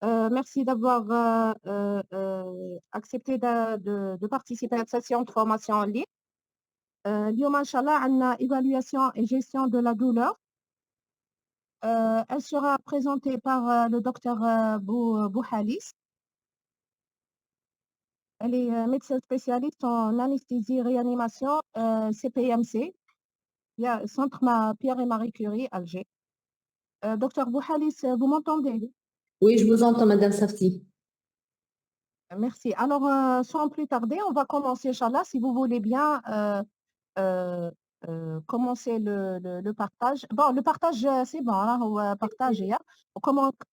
Merci d'avoir accepté de participer à cette session de formation en ligne. اليوم إن شاء الله عندنا évaluation et gestion de la douleur. Elle sera présentée par le docteur Bouhalis. Elle est médecin spécialiste en anesthésie réanimation CPMC. Il y a Centre Pierre et Marie Curie, Alger. Docteur Bouhalis, vous m'entendez? Oui, je vous entends, Madame Safti. Merci. Alors, sans plus tarder, on va commencer, Inch'Allah, si vous voulez bien commencer le partage. Bon, le partage, c'est bon, hein, on va partager. Hein.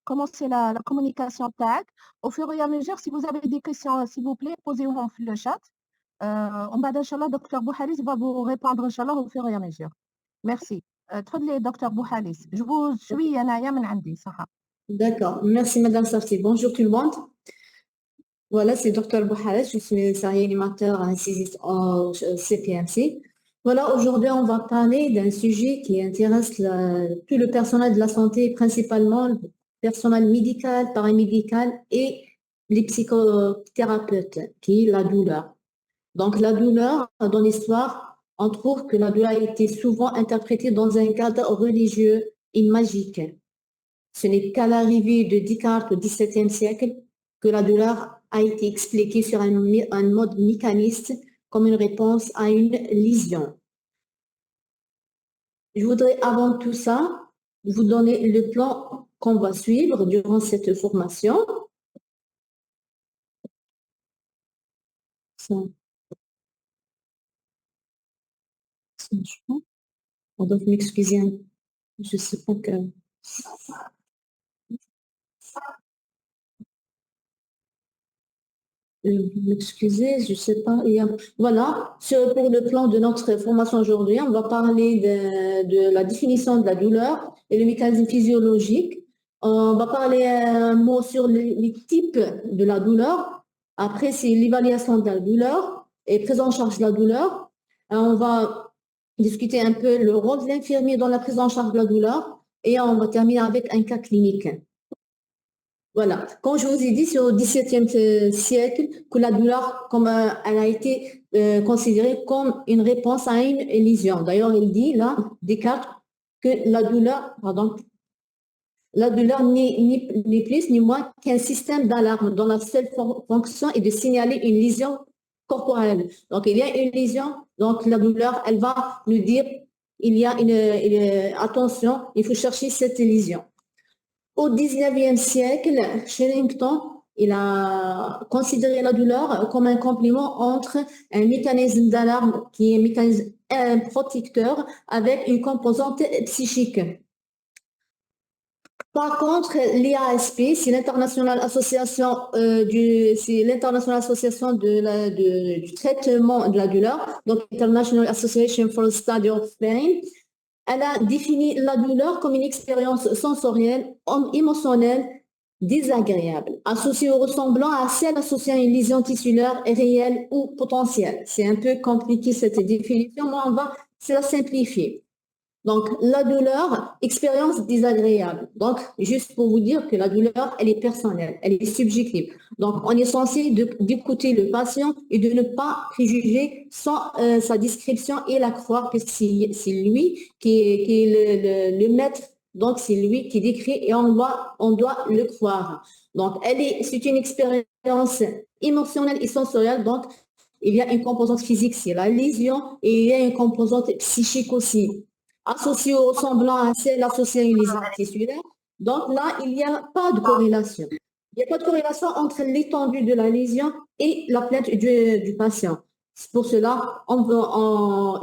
Commencer la communication tag. Au fur et à mesure, si vous avez des questions, s'il vous plaît, posez-vous dans le chat. On va, Inch'Allah, Dr Bouhalis va vous répondre, Inch'Allah, au fur et à mesure. Merci. تفضلي Dr Bouhalis. Je vous suis, أنايا من عندي صحة. D'accord. Merci, Madame Safti. Bonjour tout le monde. Voilà, c'est Dr Bouhalis. Je suis médecin réanimateur anesthésiste en CPMC. Voilà, aujourd'hui, on va parler d'un sujet qui intéresse tout le personnel de la santé, principalement le personnel médical, paramédical et les psychothérapeutes, qui est la douleur. Donc, la douleur, dans l'histoire, on trouve que la douleur a été souvent interprétée dans un cadre religieux et magique. Ce n'est qu'à l'arrivée de Descartes au XVIIe siècle que la douleur a été expliquée sur un mode mécaniste comme une réponse à une lésion. Je voudrais avant tout ça vous donner le plan qu'on va suivre durant cette formation. On doit m'excuser, je ne sais pas que... M'excuser, je ne sais pas. Voilà, pour le plan de notre formation aujourd'hui, on va parler de la définition de la douleur et le mécanisme physiologique. On va parler un mot sur les types de la douleur. Après, c'est l'évaluation de la douleur et prise en charge de la douleur. On va discuter un peu le rôle de l'infirmier dans la prise en charge de la douleur et on va terminer avec un cas clinique. Voilà, comme je vous ai dit, c'est au XVIIe siècle que la douleur elle a été considérée comme une réponse à une lésion. D'ailleurs, il dit là, Descartes, que la douleur n'est plus ni moins qu'un système d'alarme dont la seule fonction est de signaler une lésion corporelle. Donc, il y a une lésion, donc la douleur, elle va nous dire, attention, il faut chercher cette lésion. Au XIXe siècle, Sherrington, il a considéré la douleur comme un complément entre un mécanisme d'alarme qui est un mécanisme protecteur avec une composante psychique. Par contre, l'IASP, c'est l'International Association du traitement de la douleur, donc International Association for the Study of Pain. Elle a défini la douleur comme une expérience sensorielle, émotionnelle, désagréable, associée ou ressemblant à celle associée à une lésion tissulaire réelle ou potentielle. C'est un peu compliqué cette définition, mais on va se la simplifier. Donc, la douleur, expérience désagréable. Donc, juste pour vous dire que la douleur, elle est personnelle, elle est subjective. Donc, on est censé d'écouter le patient et de ne pas préjuger sa description et la croire que c'est lui qui est le maître. Donc, c'est lui qui décrit et on doit le croire. Donc, c'est une expérience émotionnelle et sensorielle. Donc, il y a une composante physique, c'est la lésion, et il y a une composante psychique aussi, associée ou ressemblant à celle associée à une lésion tissulaire. Donc là, il n'y a pas de corrélation. Il n'y a pas de corrélation entre l'étendue de la lésion et la plainte du patient. Pour cela,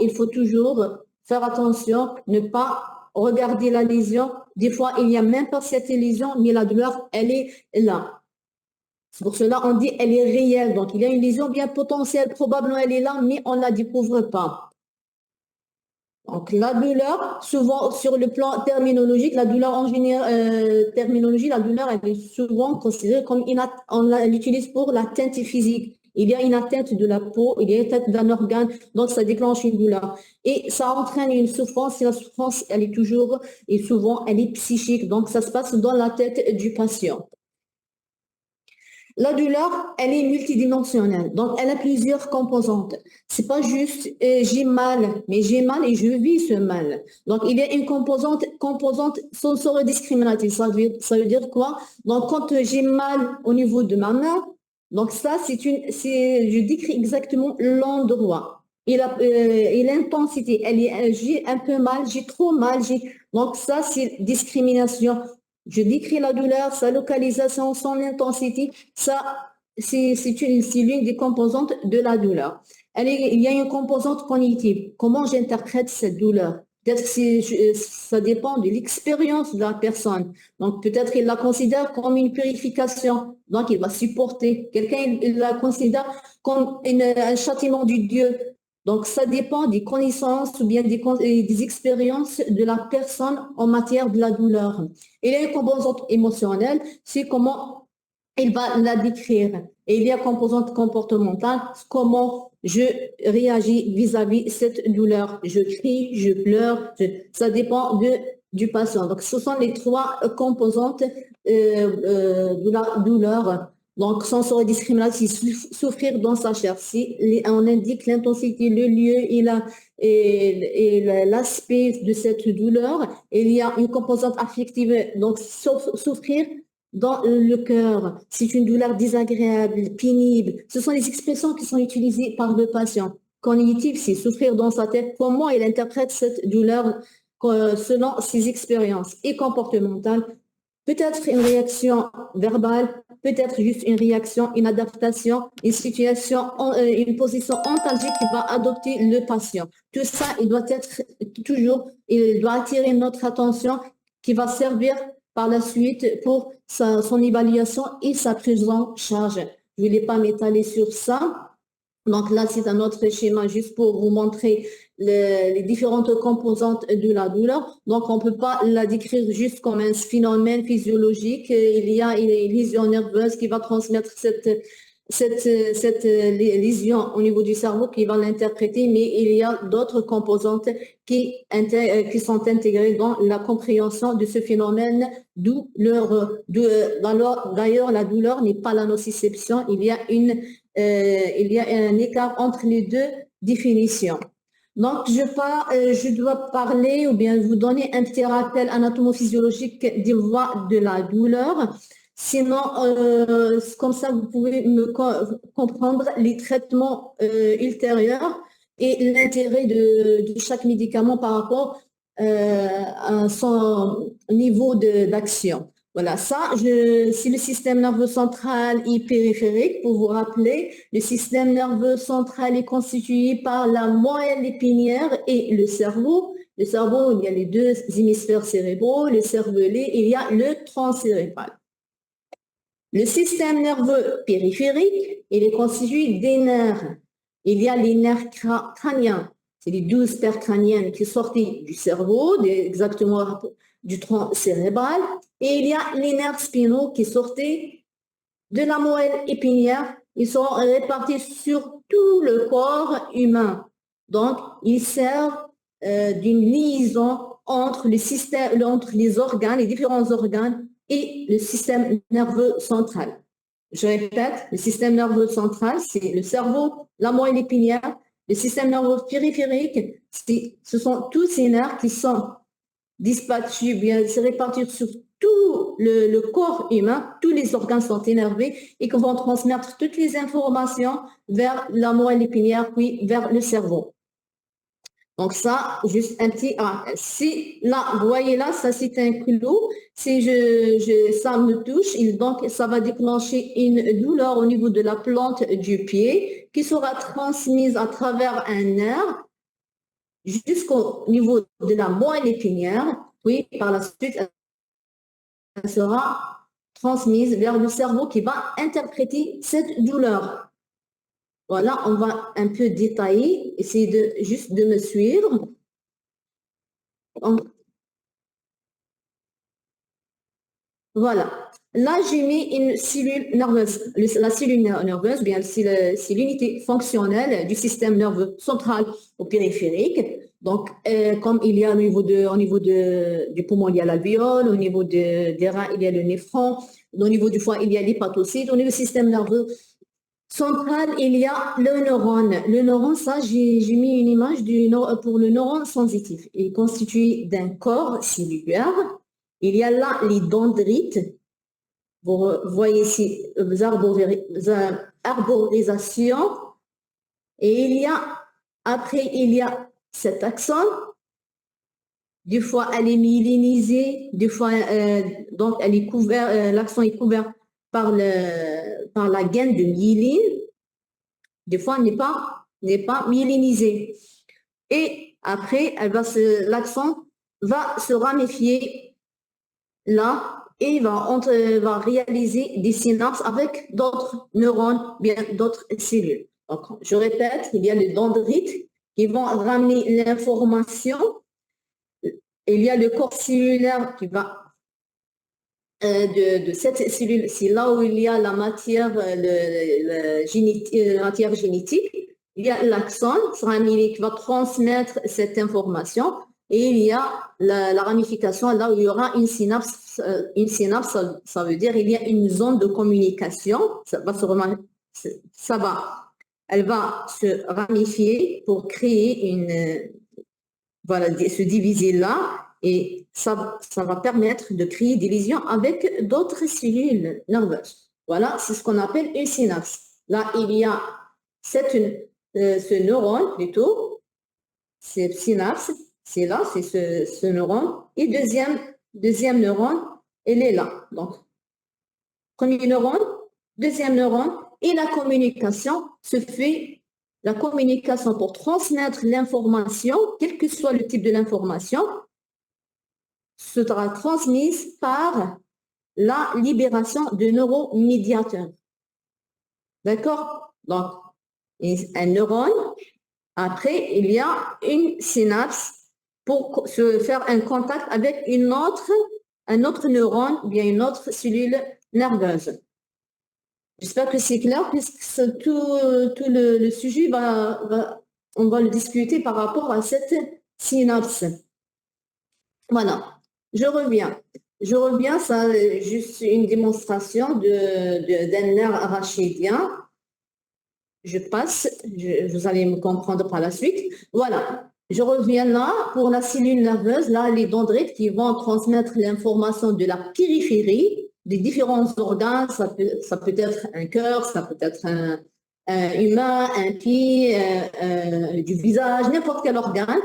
il faut toujours faire attention, ne pas regarder la lésion. Des fois, il n'y a même pas cette lésion, mais la douleur, elle est là. C'est pour cela on dit elle est réelle. Donc, il y a une lésion bien potentielle, probablement elle est là, mais on ne la découvre pas. Donc, la douleur, souvent sur le plan terminologique, la douleur en général, la douleur elle est souvent considérée comme on l'utilise pour l'atteinte physique. Il y a une atteinte de la peau, il y a une atteinte d'un organe, donc ça déclenche une douleur. Et ça entraîne une souffrance, et la souffrance, elle est toujours, et souvent, elle est psychique. Donc, ça se passe dans la tête du patient. La douleur, elle est multidimensionnelle, donc elle a plusieurs composantes. C'est pas juste j'ai mal, mais j'ai mal et je vis ce mal. Donc il y a une composante sensorodiscriminative. Ça veut dire quoi? Donc quand j'ai mal au niveau de ma main, donc ça je décris exactement l'endroit. Et l'intensité, j'ai un peu mal, j'ai trop mal, donc ça c'est discrimination. Je décris la douleur, sa localisation, son intensité. Ça, c'est l'une des composantes de la douleur. Il y a une composante cognitive. Comment j'interprète cette douleur? Peut-être ça dépend de l'expérience de la personne. Donc, peut-être il la considère comme une purification. Donc, il va supporter. Quelqu'un, il la considère comme un châtiment du Dieu. Donc, ça dépend des connaissances ou bien des expériences de la personne en matière de la douleur. Il y a une composante émotionnelle, c'est comment il va la décrire. Et il y a une composante comportementale, comment je réagis vis-à-vis de cette douleur. Je crie, je pleure, ça dépend du patient. Donc, ce sont les trois composantes de la douleur. Donc, sensorodiscriminative, souffrir dans sa chair. Si on indique l'intensité, le lieu et l'aspect de cette douleur, il y a une composante affective, donc souffrir dans le cœur. C'est une douleur désagréable, pénible. Ce sont les expressions qui sont utilisées par le patient. Cognitif, c'est souffrir dans sa tête. Comment il interprète cette douleur selon ses expériences. Et comportementale, peut-être une réaction verbale, peut-être juste une réaction, une adaptation, une situation, une position ontologique qui va adopter le patient. Tout ça, il doit attirer notre attention qui va servir par la suite pour son évaluation et sa prise en charge. Je ne vais pas m'étaler sur ça. Donc là, c'est un autre schéma juste pour vous montrer les différentes composantes de la douleur. Donc, on ne peut pas la décrire juste comme un phénomène physiologique. Il y a une lésion nerveuse qui va transmettre cette lésion au niveau du cerveau qui va l'interpréter, mais il y a d'autres composantes qui sont intégrées dans la compréhension de ce phénomène douleur. D'ailleurs, la douleur n'est pas la nociception. Il y a un écart entre les deux définitions. Donc, je dois parler ou bien vous donner un petit rappel anatomo-physiologique des voies de la douleur. Sinon, comme ça, vous pouvez comprendre les traitements ultérieurs et l'intérêt de chaque médicament par rapport à son niveau d'action. Voilà, ça, c'est le système nerveux central et périphérique. Pour vous rappeler, le système nerveux central est constitué par la moelle épinière et le cerveau. Le cerveau, il y a les deux hémisphères cérébraux, le cervelet, et il y a le tronc cérébral. Le système nerveux périphérique, il est constitué des nerfs. Il y a les nerfs crâniens. C'est les 12 paires crâniennes qui sortent du cerveau, exactement du tronc cérébral. Et il y a les nerfs spinaux qui sortaient de la moelle épinière. Ils sont répartis sur tout le corps humain. Donc, ils servent d'une liaison entre les organes, les différents organes et le système nerveux central. Je répète, le système nerveux central, c'est le cerveau, la moelle épinière. Le système nerveux périphérique, ce sont tous ces nerfs qui sont dispatchés, bien se répartis sur tout le corps humain. Tous les organes sont énervés et qui vont transmettre toutes les informations vers la moelle épinière, puis vers le cerveau. Donc ça, juste un petit si là, vous voyez là, ça c'est un clou. Si ça me touche, donc ça va déclencher une douleur au niveau de la plante du pied qui sera transmise à travers un nerf jusqu'au niveau de la moelle épinière. Puis par la suite, elle sera transmise vers le cerveau qui va interpréter cette douleur. Voilà, on va un peu détailler, essayer juste de me suivre. Voilà. Là, j'ai mis une cellule nerveuse. La cellule nerveuse, bien, c'est l'unité fonctionnelle du système nerveux central au périphérique. Donc, comme il y a au niveau du poumon, il y a l'alvéole, au niveau des reins, il y a le néphron, au niveau du foie, il y a l'hépatocyte. Au niveau du système nerveux central, il y a le neurone. Le neurone, ça, j'ai mis une image pour le neurone sensitif. Il est constitué d'un corps cellulaire. Il y a là les dendrites. Vous voyez ici arborisation. Et après, il y a cet axone. Des fois, elle est myélinisée. Des fois, donc, elle est l'axone est couvert par la gaine de myéline. Des fois, elle n'est pas myélinisée. Et après, l'axone va se ramifier là et va réaliser des synapses avec d'autres neurones, bien d'autres cellules. Donc, je répète, il y a les dendrites qui vont ramener l'information. Il y a le corps cellulaire qui va de cette cellule, c'est là où il y a la matière, la matière génétique. Il y a l'axone qui va transmettre cette information et il y a la ramification là où il y aura une synapse. Une synapse, ça veut dire il y a une zone de communication. Elle va se ramifier pour créer se diviser là. Et ça va permettre de créer des lésions avec d'autres cellules nerveuses. Voilà, c'est ce qu'on appelle une synapse. Là, il y a ce neurone plutôt, cette synapse, c'est là, c'est ce neurone. Et deuxième neurone, elle est là. Donc, premier neurone, deuxième neurone, et la communication se fait. La communication pour transmettre l'information, quel que soit le type de l'information, sera transmise par la libération de neuromédiateurs. D'accord? Donc, un neurone, après, il y a une synapse pour se faire un contact avec un autre neurone, bien une autre cellule nerveuse. J'espère que c'est clair, puisque tout le sujet, on va le discuter par rapport à cette synapse. Voilà. Je reviens, ça juste une démonstration d'un nerf rachidien. Je passe, vous allez me comprendre par la suite. Voilà, je reviens là pour la cellule nerveuse, là les dendrites qui vont transmettre l'information de la périphérie des différents organes. Ça peut être un cœur, ça peut être un humain, un pied, du visage, n'importe quel organe.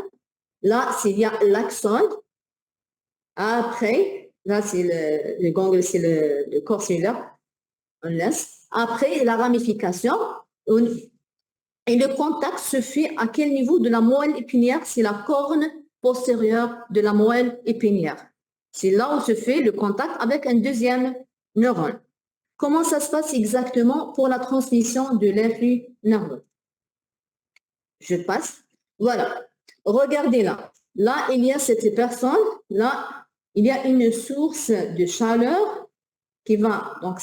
Là, il y a l'axone. Après, là, c'est le gangle, c'est le corps cellulaire. On laisse. Après, la ramification. Et le contact se fait à quel niveau de la moelle épinière? C'est la corne postérieure de la moelle épinière. C'est là où se fait le contact avec un deuxième neurone. Comment ça se passe exactement pour la transmission de l'influx nerveux? Je passe. Voilà. Regardez là. Là, il y a cette personne. Là, il y a une source de chaleur qui va donc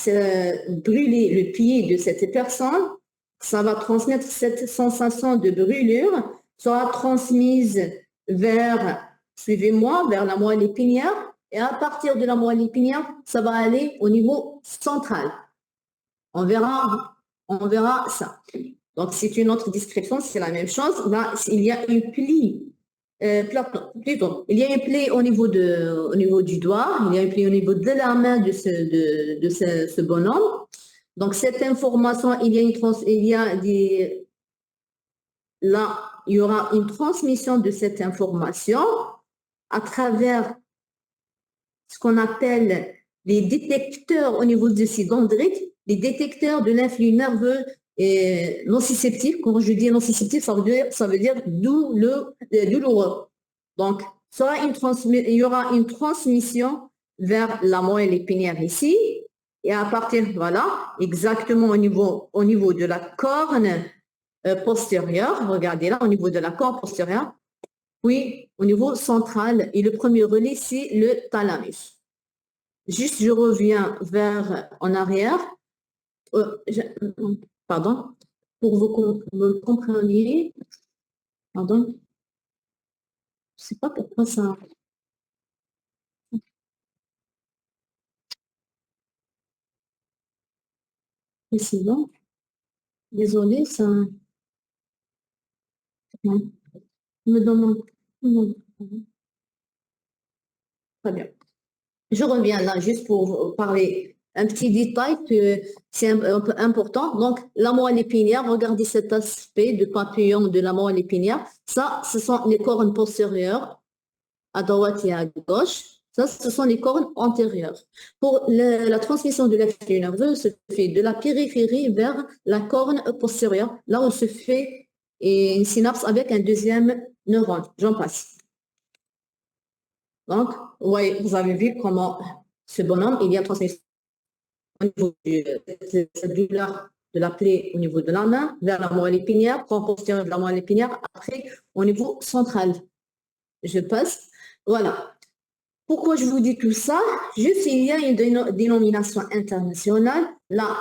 brûler le pied de cette personne. Ça va transmettre cette sensation de brûlure, sera transmise suivez-moi, vers la moelle épinière. Et à partir de la moelle épinière, ça va aller au niveau central. On verra ça. Donc, c'est une autre description, c'est la même chose. Là, il y a une plie. Il y a une plaie au niveau du doigt, il y a une plaie au niveau de la main de ce bonhomme. Donc, cette information, là, il y aura une transmission de cette information à travers ce qu'on appelle les détecteurs au niveau de ces dendrites, les détecteurs de l'influx nerveux et nociceptif. Quand je dis nociceptif, ça veut dire douloureux. Donc, il y aura une transmission vers la moelle épinière ici. Et à partir, voilà, exactement au niveau de la corne postérieure, regardez là, au niveau de la corne postérieure, puis au niveau central, et le premier relais, c'est le thalamus. Juste, je reviens en arrière. Pardon, pour vous me compreniez. Pardon. Je ne sais pas pourquoi ça. Précisément. Désolée, ça me demande. Très bien. Je reviens là juste pour parler un petit détail que c'est un peu important. Donc, la moelle épinière, regardez cet aspect de papillon de la moelle épinière. Ça, ce sont les cornes postérieures à droite et à gauche. Ça, ce sont les cornes antérieures. Pour la transmission de l'influx nerveux se fait de la périphérie vers la corne postérieure, là où se fait une synapse avec un deuxième neurone. J'en passe. Donc, ouais, vous avez vu comment ce bonhomme, il y a transmission au niveau de cette douleur de la plaie au niveau de la main, vers la moelle épinière, corps postérieur de la moelle épinière, après au niveau central. Je passe. Voilà. Pourquoi je vous dis tout ça? Juste, il y a une dénomination internationale, là,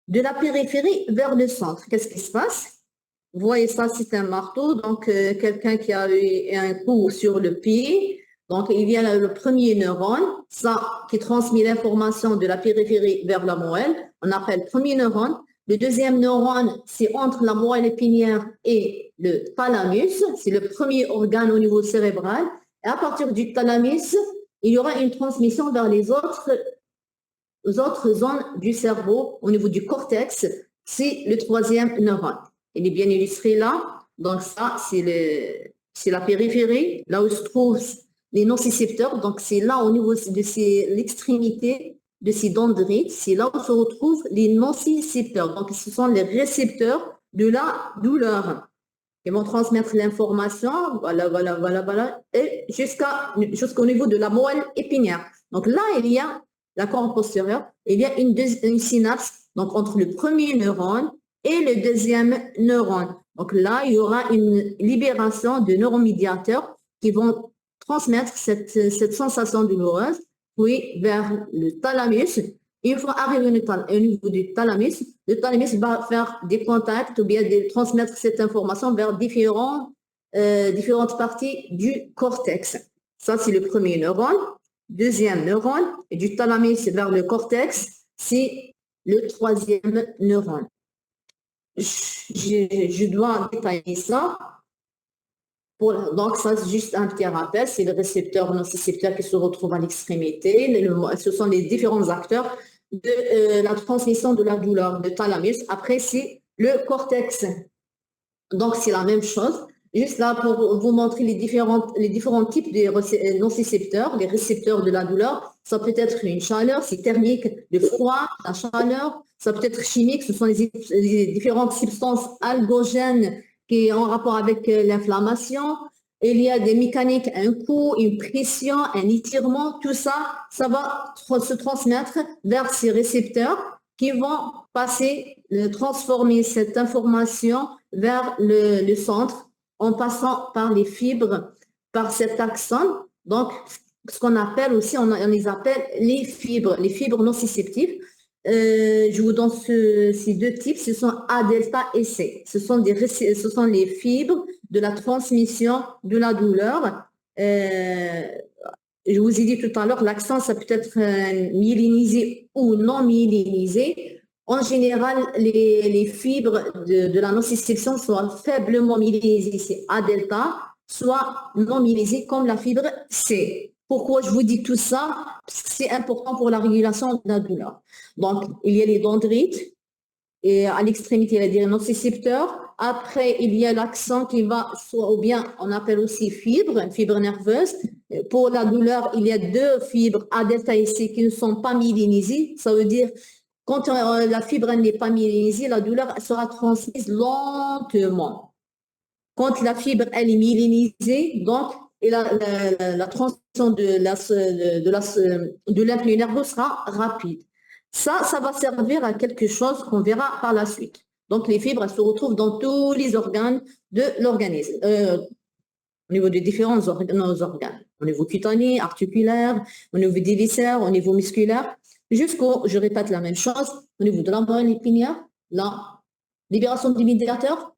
de la périphérie vers le centre. Qu'est-ce qui se passe? Vous voyez ça, c'est un marteau, donc quelqu'un qui a eu un coup sur le pied. Donc, il y a le premier neurone, ça qui transmet l'information de la périphérie vers la moelle. On appelle premier neurone. Le deuxième neurone, c'est entre la moelle épinière et le thalamus. C'est le premier organe au niveau cérébral. Et à partir du thalamus, il y aura une transmission vers les autres zones du cerveau au niveau du cortex. C'est le troisième neurone. Il est bien illustré là. Donc ça, c'est la périphérie, là où se trouvent les nocicepteurs. Donc c'est là au niveau de l'extrémité de ces dendrites, c'est là où se retrouvent les nocicepteurs. Donc ce sont les récepteurs de la douleur. Ils vont transmettre l'information, voilà, et jusqu'au niveau de la moelle épinière. Donc là, il y a la corne postérieure, il y a une synapse donc entre le premier neurone et le deuxième neurone. Donc là, il y aura une libération de neuromédiateurs qui vont transmettre cette sensation douloureuse, puis vers le thalamus. Une fois arrivé au niveau du thalamus, le thalamus va faire des contacts ou bien transmettre cette information vers différentes parties du cortex. Ça, c'est le premier neurone. Deuxième neurone, et du thalamus vers le cortex, c'est le troisième neurone. Je dois détailler ça. Donc, ça, c'est juste un petit rappel, c'est le récepteur nocicepteur qui se retrouve à l'extrémité. Ce sont les différents acteurs de la transmission de la douleur, le thalamus. Après, c'est le cortex. Donc, c'est la même chose. Juste là, pour vous montrer les différents types de nocicepteurs, les récepteurs de la douleur. Ça peut être une chaleur, c'est thermique, le froid, la chaleur. Ça peut être chimique, ce sont les différentes substances algogènes qui est en rapport avec l'inflammation. Il y a des mécaniques, un coup, une pression, un étirement, tout ça, ça va se transmettre vers ces récepteurs qui vont transformer cette information vers le centre en passant par les fibres, par cet axone. Donc, ce qu'on appelle aussi, on les appelle les fibres nociceptives. Je vous donne ces deux types, ce sont A delta et C. Ce sont les fibres de la transmission de la douleur. Je vous ai dit tout à l'heure, l'accent, ça peut être myélinisé ou non myélinisé. En général, les fibres de la nociception sont faiblement myélinisées, c'est A delta, soit non myélinisées comme la fibre C. Pourquoi je vous dis tout ça? Parce que c'est important pour la régulation de la douleur. Donc, il y a les dendrites, et à l'extrémité, il y a des nocicepteurs. Après, il y a l'accent qui va, ou bien on appelle aussi fibre nerveuse. Pour la douleur, il y a deux fibres, A delta et C, qui ne sont pas myélinisées. Ça veut dire, quand la fibre n'est pas myélinisée, la douleur sera transmise lentement. Quand la fibre, elle est myélinisée, donc, et la transmission de l'influx nerveux sera rapide. Ça va servir à quelque chose qu'on verra par la suite. Donc, les fibres, elles se retrouvent dans tous les organes de l'organisme, au niveau des différents organes, au niveau cutané, articulaire, au niveau des viscères, au niveau musculaire, je répète la même chose, au niveau de la moelle épinière, la libération des médiateurs,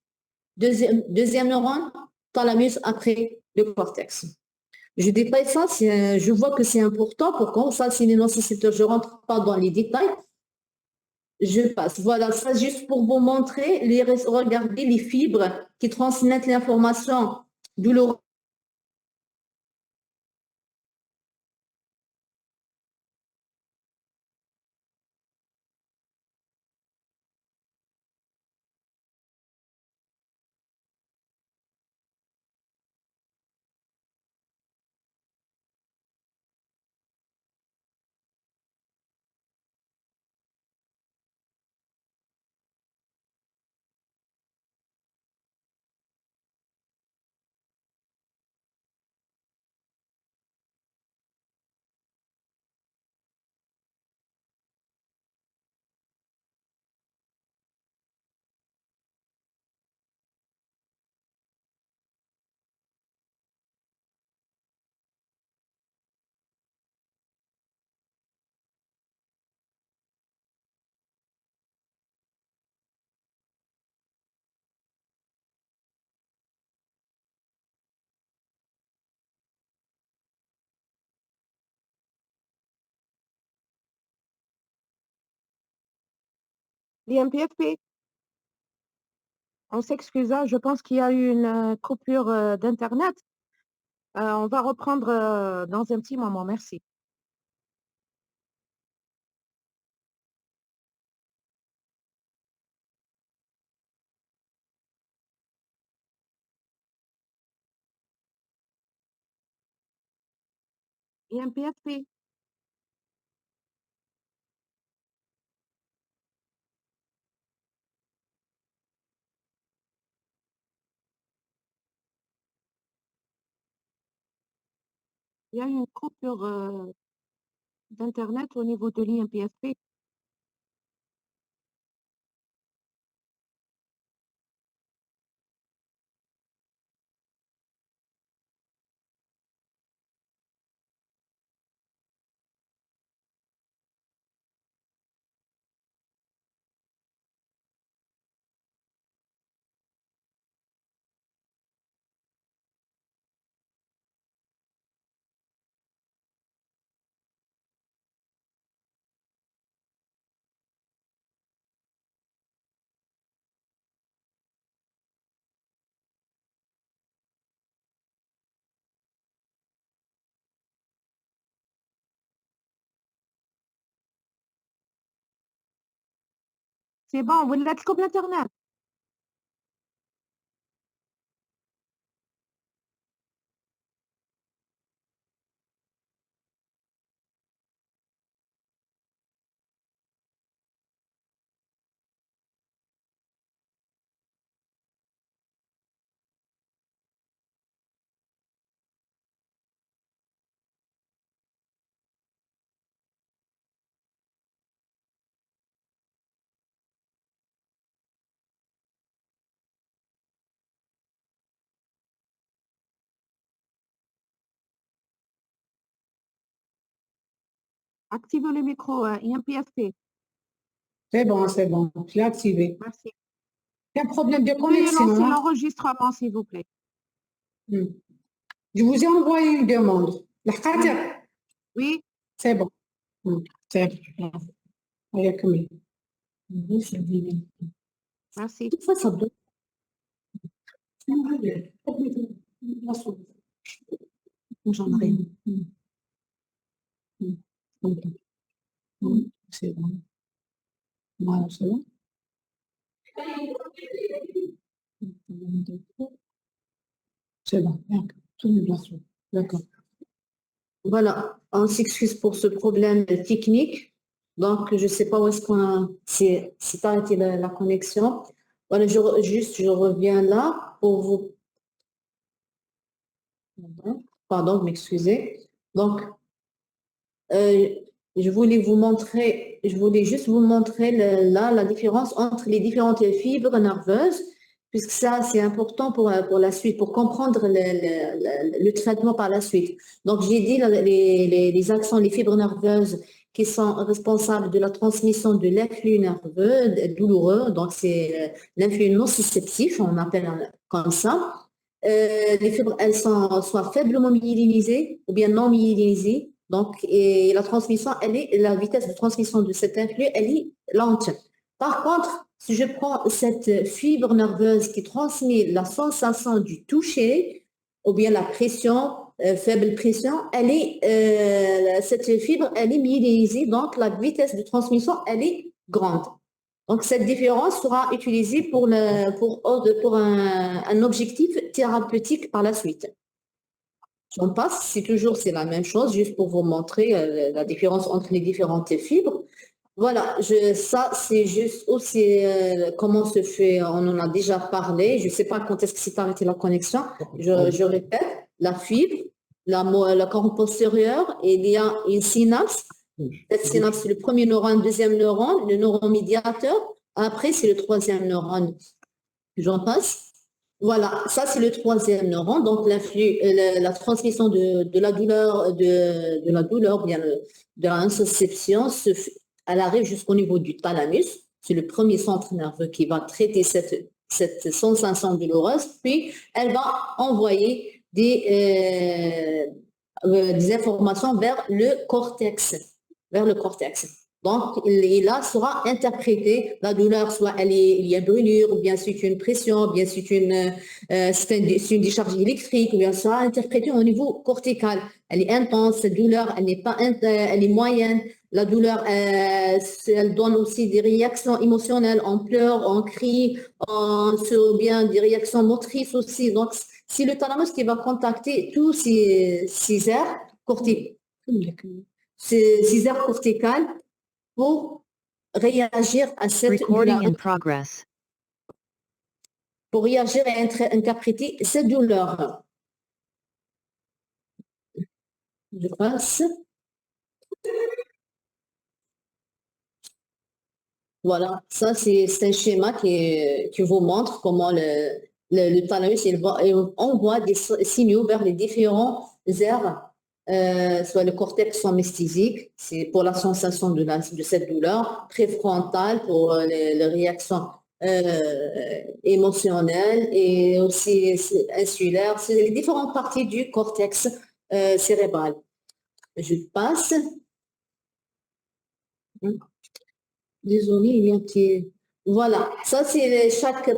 deuxième neurone, thalamus, après le cortex. Je détaille ça, je vois que c'est important. Pourquoi ça, c'est les nocicepteurs. Je ne rentre pas dans les détails. Je passe. Voilà, ça juste pour vous montrer, regardez les fibres qui transmettent l'information douloureuse. L'IMPFP, on s'excuse, hein, je pense qu'il y a eu une coupure d'Internet. On va reprendre dans un petit moment. Merci. IMPFP. Il y a eu une coupure d'Internet au niveau de l'IMPFP. C'est bon, vous l'êtes comme l'Internet. Activez le micro, IMPFP. C'est bon, je l'ai activé. Merci. Il y a un problème de Veuillez connexion. lancer Hein. l'enregistrement, s'il vous plaît. Je vous ai envoyé une demande. Oui, C'est bon. C'est bon. merci. Toutefois, ça bloque. J'en ai rien. C'est bon. Voilà, c'est bon. C'est bon. D'accord. Voilà, on s'excuse pour ce problème technique. Donc, je ne sais pas où est-ce qu'on s'est arrêté la connexion. Voilà, je reviens là pour vous. Pardon, m'excuser. Donc, je voulais juste vous montrer là la différence entre les différentes fibres nerveuses, puisque ça, c'est important pour la suite, pour comprendre le traitement par la suite. Donc, j'ai dit les axons, les fibres nerveuses qui sont responsables de la transmission de l'influx nerveux douloureux, donc c'est l'influx nociceptif, on appelle comme ça. Les fibres, elles sont soit faiblement myélinisées ou bien non myélinisées. Donc, et la transmission, la vitesse de transmission de cet influx, elle est lente. Par contre, si je prends cette fibre nerveuse qui transmet la sensation du toucher, ou bien la pression, faible pression, cette fibre, elle est myélinisée, donc la vitesse de transmission, elle est grande. Donc, cette différence sera utilisée pour un objectif thérapeutique par la suite. J'en passe, c'est la même chose, juste pour vous montrer la différence entre les différentes fibres. Voilà, ça c'est juste aussi comment se fait, on en a déjà parlé, je ne sais pas quand est-ce que s'est arrêté la connexion, je répète, la fibre, la corne postérieure, il y a une synapse, cette synapse c'est le premier neurone, le deuxième neurone, le neurone médiateur, après c'est le troisième neurone, j'en passe. Voilà, ça c'est le troisième neurone, donc la transmission de la douleur, de la douleur, bien de l'insoception, elle arrive jusqu'au niveau du thalamus. C'est le premier centre nerveux qui va traiter cette sensation douloureuse, puis elle va envoyer des informations vers le cortex, Donc, là sera interprété la douleur, soit il y a brûlure, ou bien c'est une pression, ou bien c'est une décharge électrique, ou bien ça sera interprété au niveau cortical. Elle est intense, cette douleur, elle n'est pas elle est moyenne. La douleur, elle donne aussi des réactions émotionnelles, on pleure, on crie, ou bien des réactions motrices aussi. Donc, c'est le thalamus qui va contacter tous ces aires corticales pour réagir à cette douleur, pour réagir et interpréter cette douleur. Je passe. Voilà, ça c'est un schéma qui vous montre comment le thalamus envoie des signaux vers les différents aires, soit le cortex somesthésique, c'est pour la sensation de cette douleur, préfrontale pour les réactions émotionnelles et aussi insulaires, c'est les différentes parties du cortex cérébral. Je passe. Désolée, il y a un petit... Voilà, ça c'est chaque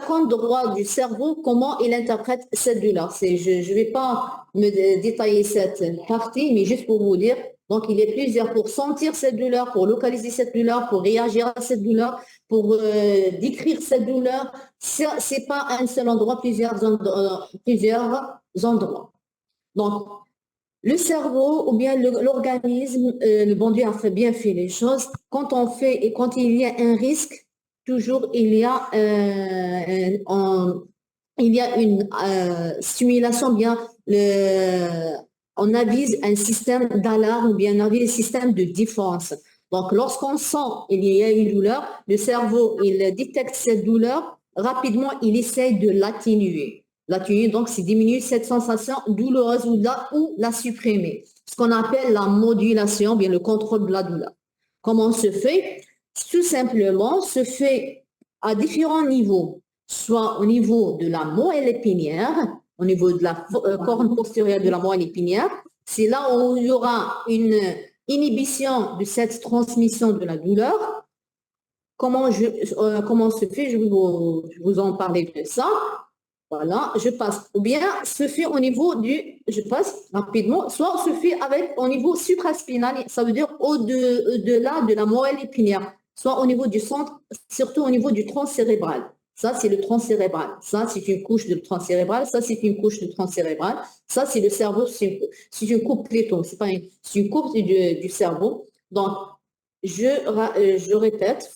endroit du cerveau, comment il interprète cette douleur. Je ne vais pas me détailler cette partie, mais juste pour vous dire, donc il y a plusieurs pour sentir cette douleur, pour localiser cette douleur, pour réagir à cette douleur, pour décrire cette douleur. Ce n'est pas un seul endroit, plusieurs endroits. Donc, le cerveau ou bien l'organisme, le bon Dieu a bien fait les choses. Quand il y a un risque, toujours il y a une stimulation, bien on avise un système d'alarme ou bien on avise un système de défense. Donc lorsqu'on sent qu'il y a une douleur, le cerveau il détecte cette douleur, rapidement il essaie de l'atténuer. Donc, c'est diminuer cette sensation douloureuse ou la supprimer. Ce qu'on appelle la modulation, bien le contrôle de la douleur. Comment se fait? Tout simplement, se fait à différents niveaux, soit au niveau de la moelle épinière, au niveau de la corne postérieure de la moelle épinière. C'est là où il y aura une inhibition de cette transmission de la douleur. Comment se fait? Je vais vous en parler de ça. Voilà, je passe. Ou bien se fait au niveau je passe rapidement, soit se fait au niveau supraspinal, ça veut dire au-delà de la moelle épinière, soit au niveau du centre, surtout au niveau du tronc cérébral. Ça, c'est le tronc cérébral. Ça, c'est une couche de tronc cérébral. Ça, c'est une couche de tronc cérébral. Ça, c'est le cerveau. C'est une coupe pléton. C'est une coupe du cerveau. Donc, je répète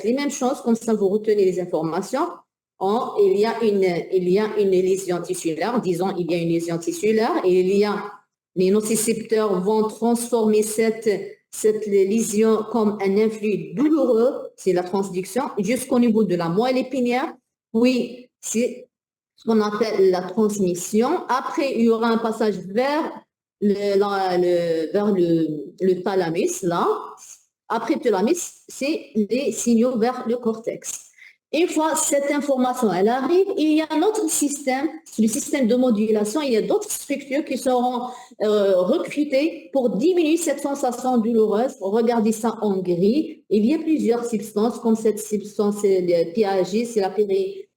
les mêmes choses, comme ça vous retenez les informations. Il y a une lésion tissulaire, disons il y a une lésion tissulaire et les nocicepteurs vont transformer cette lésion comme un influx douloureux, c'est la transduction, jusqu'au niveau de la moelle épinière. Oui, c'est ce qu'on appelle la transmission. Après, il y aura un passage vers le thalamus, là. Après le thalamus, c'est les signaux vers le cortex. Une fois cette information, elle arrive, il y a un autre système, le système de modulation, il y a d'autres structures qui seront recrutées pour diminuer cette sensation douloureuse. Regardez ça en gris. Il y a plusieurs substances, comme cette substance PAG, c'est la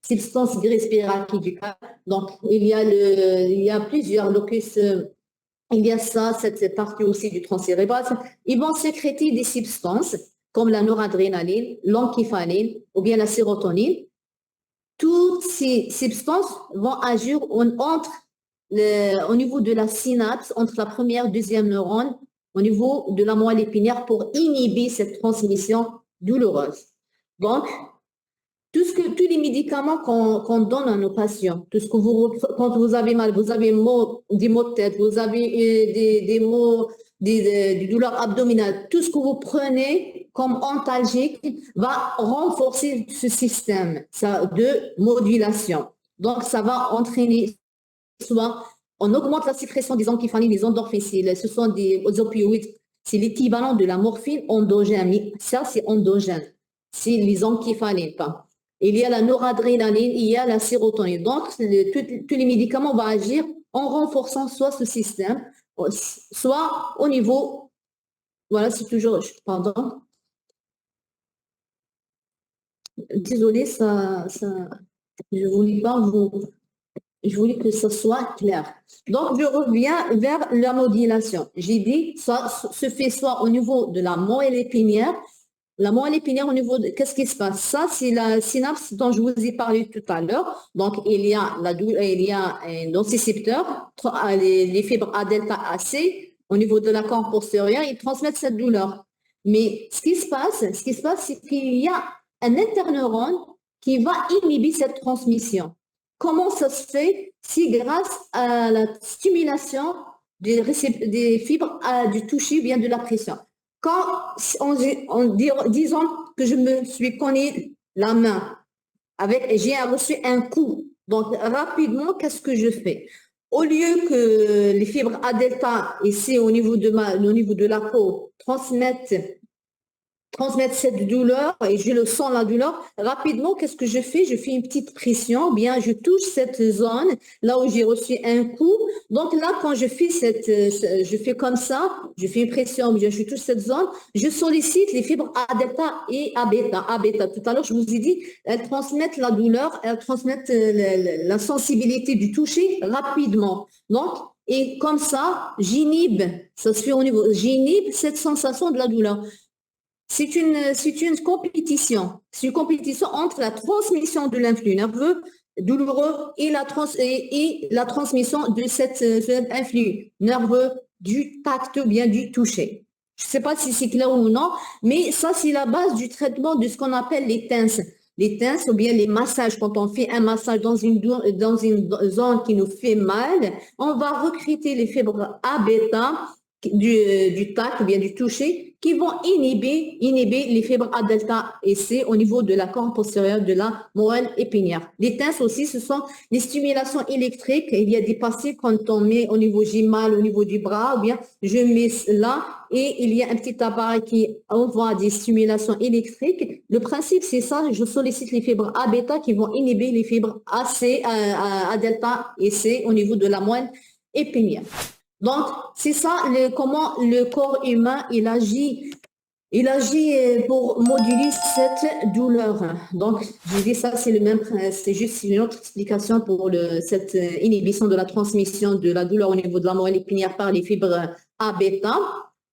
substance grise périaquidicale. Donc, il y a plusieurs locus. Il y a ça, cette partie aussi du tronc cérébral. Ils vont sécréter des substances comme la noradrénaline, l'enképhaline ou bien la sérotonine. Toutes ces substances vont agir au niveau de la synapse, entre la première et deuxième neurone, au niveau de la moelle épinière pour inhiber cette transmission douloureuse. Donc, tous les médicaments qu'on donne à nos patients, quand vous avez mal, vous avez des maux de tête, vous avez des maux, des douleurs abdominales, tout ce que vous prenez comme antalgique va renforcer ce système de modulation. Donc, ça va entraîner soit on augmente la sécrétion des enképhalines, des endorphines, ce sont des opioïdes, c'est l'équivalent de la morphine endogène, mais ça c'est endogène, c'est les enképhalines, pas. Il y a la noradrénaline, il y a la sérotonine. Donc, tous les médicaments vont agir en renforçant soit ce système, soit au niveau, voilà, c'est toujours, pardon. Désolée, je voulais que ce soit clair. Donc, je reviens vers la modulation. J'ai dit, ça se fait soit au niveau de la moelle épinière. La moelle épinière au niveau de... Qu'est-ce qui se passe? Ça, c'est la synapse dont je vous ai parlé tout à l'heure. Donc, il y a un nocicepteur, les fibres A delta AC, au niveau de la corne postérieure, ils transmettent cette douleur. Mais ce qui se passe, c'est qu'il y a un interneurone qui va inhiber cette transmission. Comment ça se fait? C'est grâce à la stimulation des fibres du toucher, bien de la pression. Disons que je me suis cogné la main, j'ai reçu un coup. Donc, rapidement, qu'est-ce que je fais? Au lieu que les fibres A delta et C au niveau de la peau transmettent cette douleur et je le sens la douleur, rapidement, qu'est-ce que je fais? Je fais une petite pression, bien je touche cette zone, là où j'ai reçu un coup. Donc là, quand je fais comme ça, je fais une pression, bien je touche cette zone, je sollicite les fibres A delta et A bêta. A bêta, tout à l'heure, je vous ai dit, elles transmettent la douleur, elles transmettent la sensibilité du toucher rapidement. Donc, et comme ça, j'inhibe cette sensation de la douleur. C'est une compétition. C'est une compétition entre la transmission de l'influx nerveux douloureux et la transmission de cet influx nerveux du tact ou bien du toucher. Je ne sais pas si c'est clair ou non, mais ça, c'est la base du traitement de ce qu'on appelle les TENS. Les TENS ou bien les massages, quand on fait un massage dans une zone qui nous fait mal, on va recruter les fibres A bêta du tact ou bien du toucher qui vont inhiber les fibres A delta et C au niveau de la corne postérieure de la moelle épinière. Les TENS aussi, ce sont les stimulations électriques. Il y a des patients quand on met au niveau, j'ai mal au niveau du bras, ou bien je mets là et il y a un petit appareil qui envoie des stimulations électriques. Le principe, c'est ça, je sollicite les fibres A bêta qui vont inhiber les fibres A delta et C au niveau de la moelle épinière. Donc, c'est ça comment le corps humain, il agit pour moduler cette douleur. Donc, je dis ça, c'est juste une autre explication pour cette inhibition de la transmission de la douleur au niveau de la moelle épinière par les fibres A bêta.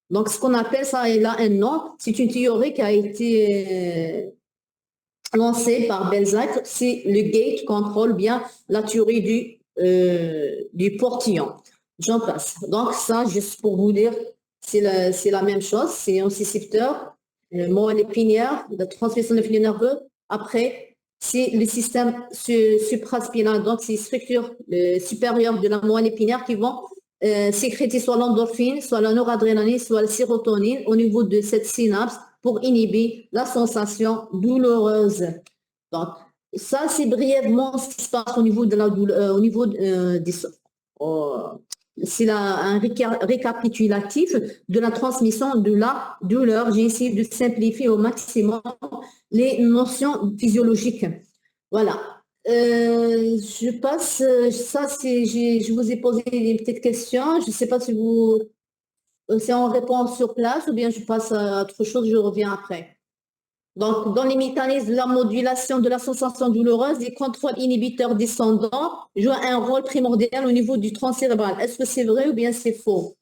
Donc, ce qu'on appelle ça, il a un nom. C'est une théorie qui a été lancée par Belzac. C'est le gate control, bien la théorie du portillon. J'en passe. Donc, ça, juste pour vous dire, c'est la même chose. C'est un nocicepteur, le moelle épinière, la transmission de flux nerveux. Après, c'est le système supraspinal. Donc, c'est les structures supérieures de la moelle épinière qui vont sécréter soit l'endorphine, soit la noradrénaline, soit la sérotonine au niveau de cette synapse pour inhiber la sensation douloureuse. Donc, ça, c'est brièvement ce qui se passe au niveau de la douleur, au niveau des c'est un récapitulatif de la transmission de la douleur. J'ai essayé de simplifier au maximum les notions physiologiques. Voilà. Je passe, ça c'est, je vous ai posé des petites questions. Je ne sais pas si c'est en réponse sur place ou bien je passe à autre chose, je reviens après. Donc, dans les mécanismes de la modulation de la sensation douloureuse, les contrôles inhibiteurs descendants jouent un rôle primordial au niveau du tronc cérébral. Est-ce que c'est vrai ou bien c'est faux?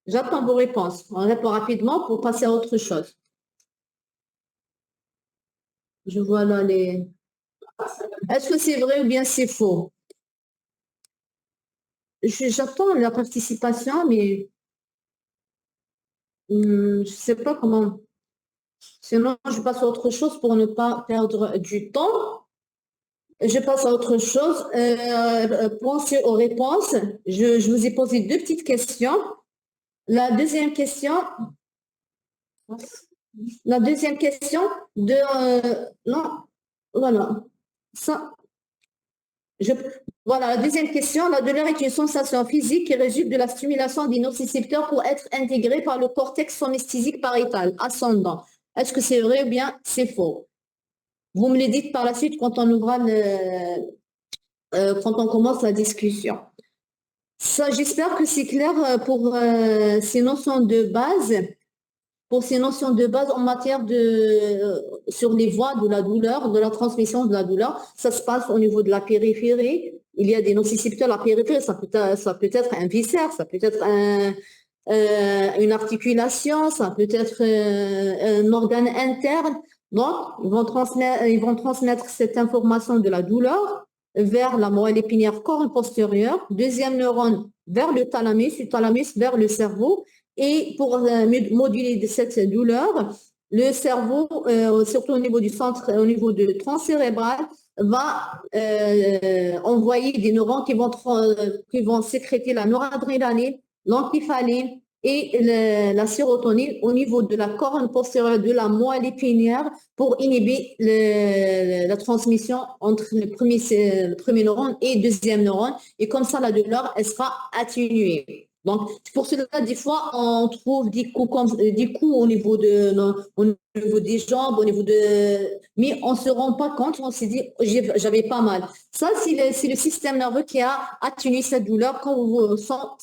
J'attends vos réponses. On répond rapidement pour passer à autre chose. Je vois là les... Est-ce que c'est vrai ou bien c'est faux? J'attends la participation, mais je ne sais pas comment... Sinon, je passe à autre chose pour ne pas perdre du temps. Je passe à autre chose. Pensez aux réponses. Je vous ai posé deux petites questions. La deuxième question non, voilà. Ça, voilà, la deuxième question, la douleur est une sensation physique qui résulte de la stimulation des nocicepteurs pour être intégrée par le cortex somesthésique pariétal ascendant. Est-ce que c'est vrai ou bien c'est faux? Vous me le dites par la suite quand on quand on commence la discussion. Ça, j'espère que c'est clair pour ces notions de base. Pour ces notions de base en matière sur les voies de la douleur, de la transmission de la douleur, ça se passe au niveau de la périphérie. Il y a des nocicepteurs, la périphérie, ça peut être un viscère, ça peut être une articulation, ça peut être un organe interne. Donc, ils vont transmettre cette information de la douleur vers la moelle épinière corne postérieure, deuxième neurone vers le thalamus vers le cerveau. Et pour moduler cette douleur, le cerveau, surtout au niveau du centre, au niveau du tronc cérébral, va envoyer des neurones qui vont sécréter la noradrénaline, l'encéphaline et la sérotonine au niveau de la corne postérieure de la moelle épinière pour inhiber la transmission entre le premier neurone et le deuxième neurone. Et comme ça, la douleur, elle sera atténuée. Donc, pour cela, des fois, on trouve des coups au niveau des jambes, mais on ne se rend pas compte, on se dit, j'avais pas mal. Ça, c'est le système nerveux qui a atténué cette douleur sans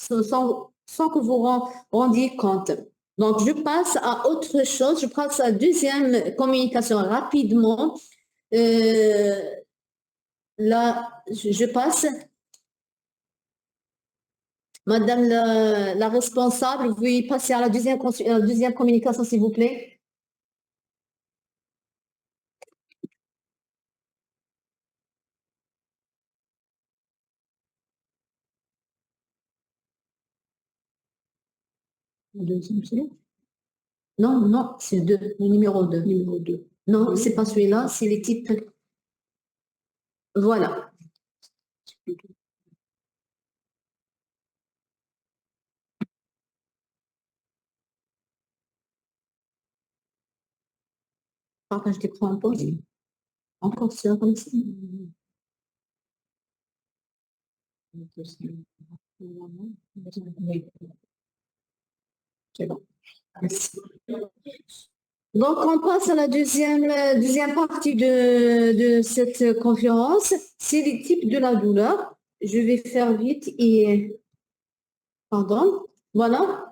que vous rendiez compte. Donc, je passe à autre chose, je passe à la deuxième communication rapidement. Là, je passe... Madame la responsable, vous pouvez passer à la deuxième communication, s'il vous plaît. Le deuxième, c'est là? Non, c'est le numéro 2. Numéro 2. Non, c'est pas celui-là, c'est les types. Voilà. Partage d'écran en pause. Encore sur comme ça. C'est bon. Merci. Donc, on passe à la deuxième partie de cette conférence. C'est les types de la douleur. Je vais faire vite et... Pardon. Voilà.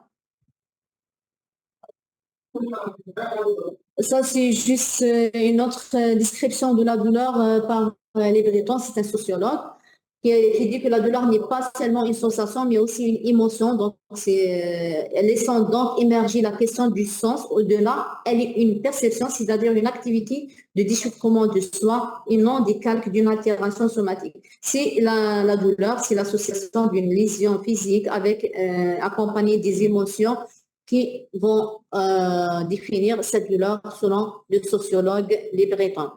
Ça, c'est juste une autre description de la douleur par les Bretons. C'est un sociologue qui dit que la douleur n'est pas seulement une sensation, mais aussi une émotion. Donc, laissant donc émerger la question du sens au-delà. Elle est une perception, c'est-à-dire une activité de déchiffrement de soi et non des calques d'une altération somatique. C'est la douleur, c'est l'association d'une lésion physique avec accompagnée des émotions qui vont définir cette douleur selon le sociologue Les Bretons.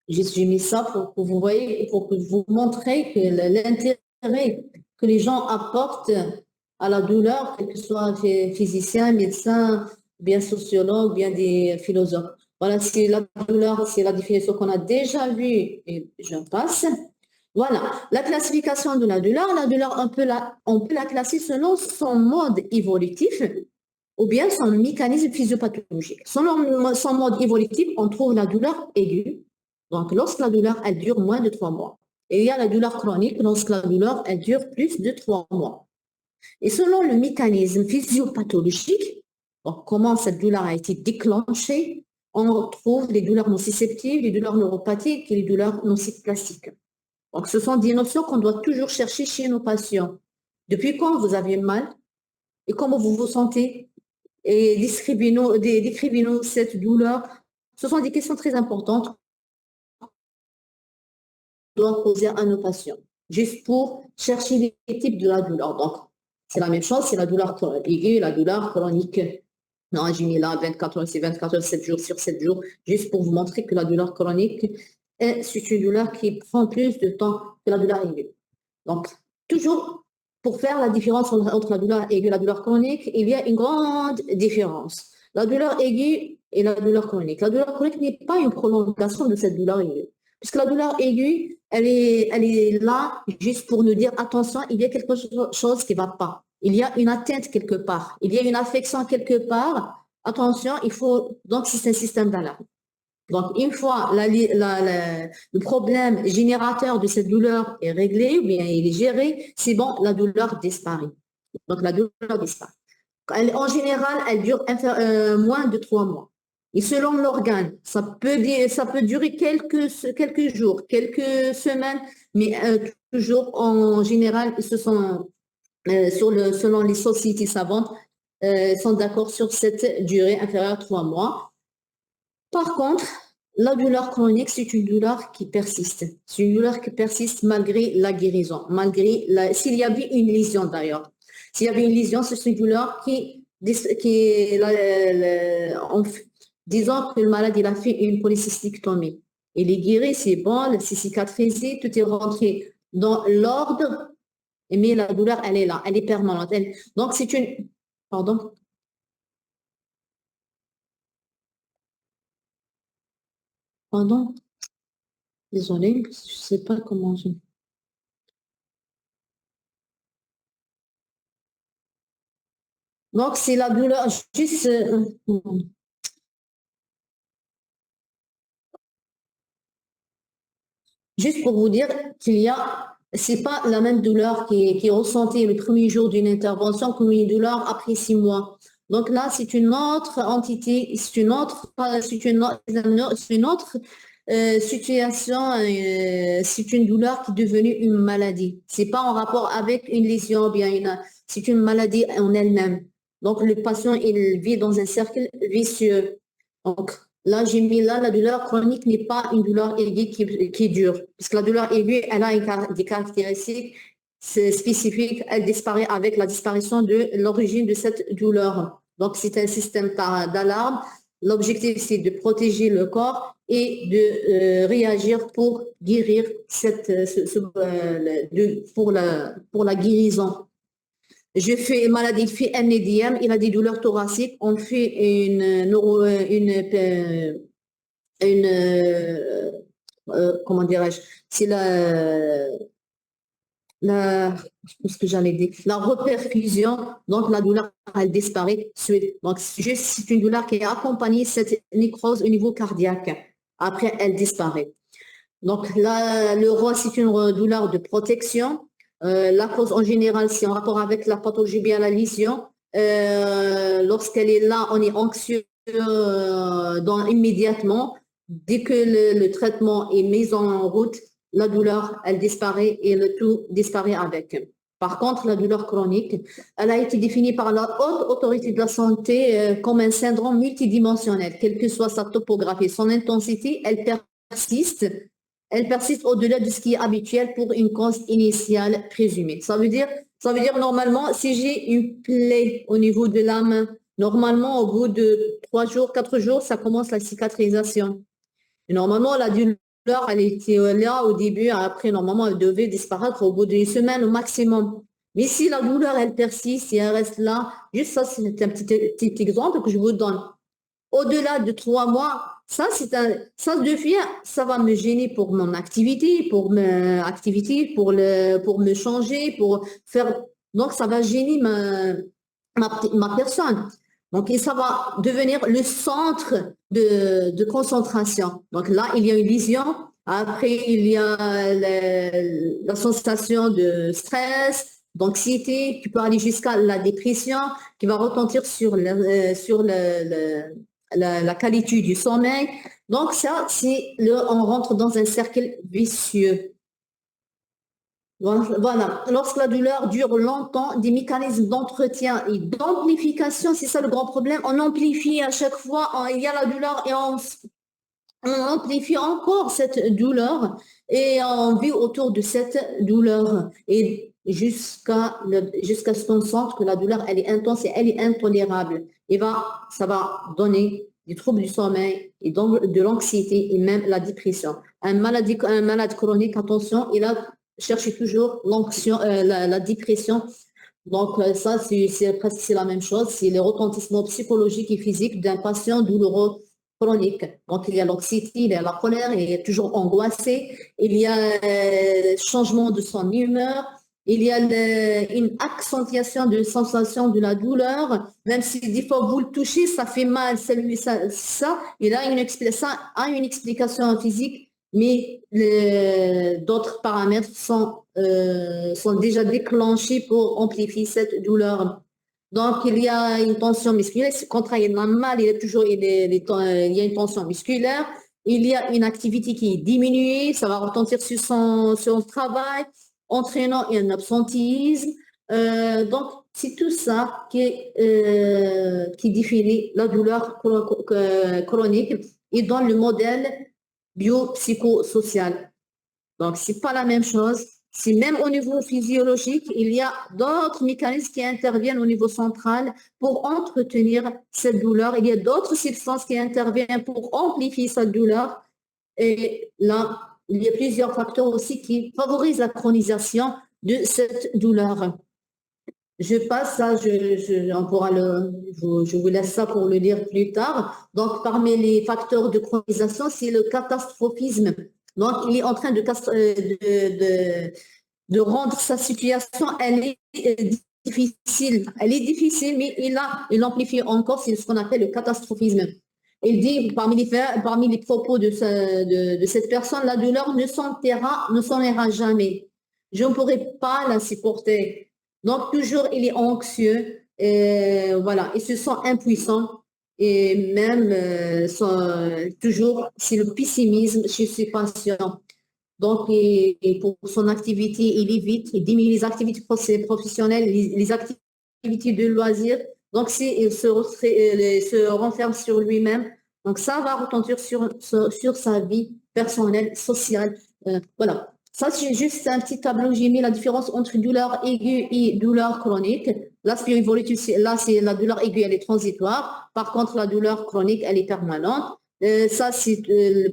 J'ai mis ça pour que vous voyez, pour que vous montrez que l'intérêt que les gens apportent à la douleur, que ce soit physiciens, médecins, bien sociologues, bien des philosophes. Voilà, c'est la douleur, c'est la définition qu'on a déjà vue et je passe. Voilà, la classification de la douleur, on peut la classer selon son mode évolutif ou bien son mécanisme physiopathologique. Selon son mode évolutif, on trouve la douleur aiguë. Donc, lorsque la douleur, elle dure moins de 3 mois. Et il y a la douleur chronique lorsque la douleur, elle dure plus de 3 mois. Et selon le mécanisme physiopathologique, donc comment cette douleur a été déclenchée, on trouve les douleurs nociceptives, les douleurs neuropathiques et les douleurs nociplastiques. Donc, ce sont des notions qu'on doit toujours chercher chez nos patients. Depuis quand vous avez mal et comment vous vous sentez et décrivez-nous cette douleur. Ce sont des questions très importantes qu'on doit poser à nos patients, juste pour chercher les types de la douleur. Donc, c'est la même chose, c'est la douleur aiguë, la douleur chronique. Non, j'ai mis là 24 heures, c'est 24 heures, 7 jours sur 7 jours, juste pour vous montrer que la douleur chronique, c'est une douleur qui prend plus de temps que la douleur aiguë. Donc, toujours pour faire la différence entre la douleur aiguë et la douleur chronique, il y a une grande différence. La douleur aiguë et la douleur chronique. La douleur chronique n'est pas une prolongation de cette douleur aiguë. Puisque la douleur aiguë, elle est là juste pour nous dire, attention, il y a quelque chose qui ne va pas. Il y a une atteinte quelque part. Il y a une affection quelque part. Attention, il faut... Donc, c'est un système d'alarme. Donc, une fois le problème générateur de cette douleur est réglé, ou bien il est géré, c'est bon, la douleur disparaît. Donc, la douleur disparaît. En général, elle dure moins de 3 mois. Et selon l'organe, ça peut durer quelques jours, quelques semaines, mais toujours en général, selon les sociétés savantes, sont d'accord sur cette durée inférieure à 3 mois. Par contre, la douleur chronique, c'est une douleur qui persiste. C'est une douleur qui persiste malgré la guérison, s'il y avait une lésion d'ailleurs. S'il y avait une lésion, c'est une douleur disons que le malade il a fait une polycystictomie. Il est guéri, c'est bon, c'est cicatrisé, tout est rentré dans l'ordre, mais la douleur, elle est là, elle est permanente. Donc, c'est une... Pardon? Pardon? Désolée, je ne sais pas comment je... Donc, c'est la douleur, juste pour vous dire qu'il y a, c'est pas la même douleur qui est ressentie le premier jour d'une intervention comme une douleur après 6 mois. Donc là, c'est une autre entité, c'est une autre situation, c'est une douleur qui est devenue une maladie. C'est pas en rapport avec une lésion, bien c'est une maladie en elle-même. Donc le patient, il vit dans un cercle vicieux. Donc là, j'ai mis là, la douleur chronique n'est pas une douleur aiguë qui dure. Parce que la douleur aiguë, elle a des caractéristiques spécifiques. Elle disparaît avec la disparition de l'origine de cette douleur. Donc, c'est un système d'alarme. L'objectif, c'est de protéger le corps et de réagir pour guérir pour la guérison. Je fais maladie, il fait NEDM, il a des douleurs thoraciques, on fait comment dirais-je, c'est ce que j'allais dire, la reperfusion, donc la douleur, elle disparaît. Donc, c'est une douleur qui a accompagné cette nécrose au niveau cardiaque. Après, elle disparaît. Donc, là, le roi, c'est une douleur de protection. La cause en général, c'est en rapport avec la pathologie, bien la lésion. Lorsqu'elle est là, on est anxieux immédiatement. Dès que le traitement est mis en route, la douleur, elle disparaît et le tout disparaît avec. Par contre, la douleur chronique, elle a été définie par la Haute Autorité de la Santé comme un syndrome multidimensionnel. Quelle que soit sa topographie, son intensité, elle persiste. Elle persiste au-delà de ce qui est habituel pour une cause initiale présumée. Ça veut dire normalement, si j'ai une plaie au niveau de la main, normalement, au bout de 3 jours, 4 jours, ça commence la cicatrisation. Et normalement, la douleur, elle était là au début, après, normalement, elle devait disparaître au bout d'une semaine au maximum. Mais si la douleur, elle persiste et elle reste là, juste ça, c'est un petit exemple que je vous donne. au-delà de 3 mois, ça devient, ça va me gêner pour mon activité, pour me changer, pour faire, donc ça va gêner ma personne. Donc, et ça va devenir le centre de concentration. Donc là, il y a une vision. Après, il y a la sensation de stress, d'anxiété, qui peut aller jusqu'à la dépression, qui va retentir sur la qualité du sommeil. Donc ça, on rentre dans un cercle vicieux. Voilà, lorsque la douleur dure longtemps, des mécanismes d'entretien et d'amplification, c'est ça le grand problème, on amplifie à chaque fois, il y a la douleur et on amplifie encore cette douleur et on vit autour de cette douleur et jusqu'à ce qu'on sente que la douleur, elle est intense et elle est intolérable. Ça va donner des troubles du sommeil et donc de l'anxiété et même la dépression. Un malade chronique, attention, il a cherché toujours la dépression. Donc ça, c'est presque la même chose. C'est le retentissement psychologique et physique d'un patient douloureux chronique. Donc, il y a l'anxiété, il y a la colère, il est toujours angoissé, il y a changement de son humeur, il y a une accentuation de sensation de la douleur, même si des fois vous le touchez, ça fait mal, ça, il a une explication physique, mais d'autres paramètres sont déjà déclenchés pour amplifier cette douleur. Donc, il y a une tension musculaire. Quand il a mal, il y a une tension musculaire. Il y a une activité qui est diminuée. Ça va retentir sur son travail, entraînant un absentéisme. Donc, c'est tout ça qui définit la douleur chronique et dans le modèle biopsychosocial. Donc, ce n'est pas la même chose. Si même au niveau physiologique, il y a d'autres mécanismes qui interviennent au niveau central pour entretenir cette douleur. Il y a d'autres substances qui interviennent pour amplifier cette douleur. Et là, il y a plusieurs facteurs aussi qui favorisent la chronisation de cette douleur. Je passe ça, je vous laisse ça pour le lire plus tard. Donc, parmi les facteurs de chronisation, c'est le catastrophisme. Donc, il est en train de rendre sa situation, elle est difficile. Elle est difficile, mais il amplifie encore, c'est ce qu'on appelle le catastrophisme. Il dit, parmi les propos de cette personne, la douleur ne s'en ira jamais. Je ne pourrai pas la supporter. Donc, toujours, il est anxieux, voilà, il se sent impuissant. Et même, toujours, c'est le pessimisme chez ces patients. Donc, et pour son activité, il diminue les activités professionnelles, les activités de loisirs. Donc, il se renferme sur lui-même. Donc, ça va retentir sur sa vie personnelle, sociale. Voilà. Ça, c'est juste un petit tableau. J'ai mis la différence entre douleur aiguë et douleur chronique. L'aspect évolutif, là, c'est la douleur aiguë, elle est transitoire. Par contre, la douleur chronique, elle est permanente. Ça, c'est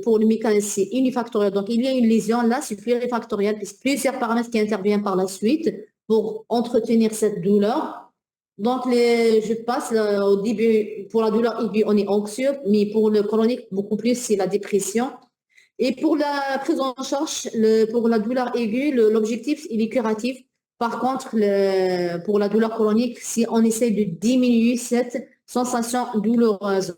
pour le mécanisme, c'est unifactoriel. Donc, il y a une lésion. Là, c'est plurifactoriel, puisque plusieurs paramètres qui interviennent par la suite pour entretenir cette douleur. Donc, je passe au début. Pour la douleur aiguë, on est anxieux, mais pour le chronique, beaucoup plus, c'est la dépression. Et pour la prise en charge, pour la douleur aiguë, l'objectif, il est curatif. Par contre, pour la douleur chronique, si on essaie de diminuer cette sensation douloureuse.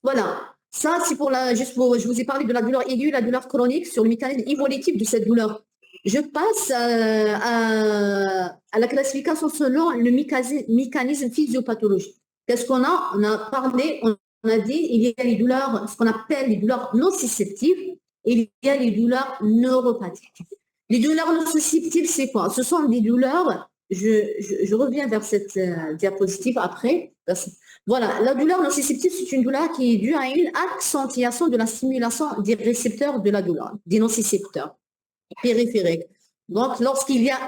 Voilà. Ça, c'est je vous ai parlé de la douleur aiguë, la douleur chronique, sur le mécanisme évolutif de cette douleur. Je passe à la classification selon le mécanisme physiopathologique. Qu'est-ce qu'on a? On a parlé, on a dit, il y a les douleurs, ce qu'on appelle les douleurs nociceptives, et il y a les douleurs neuropathiques. Les douleurs nociceptives, c'est quoi? Ce sont des douleurs, je reviens vers cette diapositive après. Voilà, la douleur nociceptive, c'est une douleur qui est due à une accentuation de la stimulation des récepteurs de la douleur, des nocicepteurs périphériques. Donc, lorsqu'il y a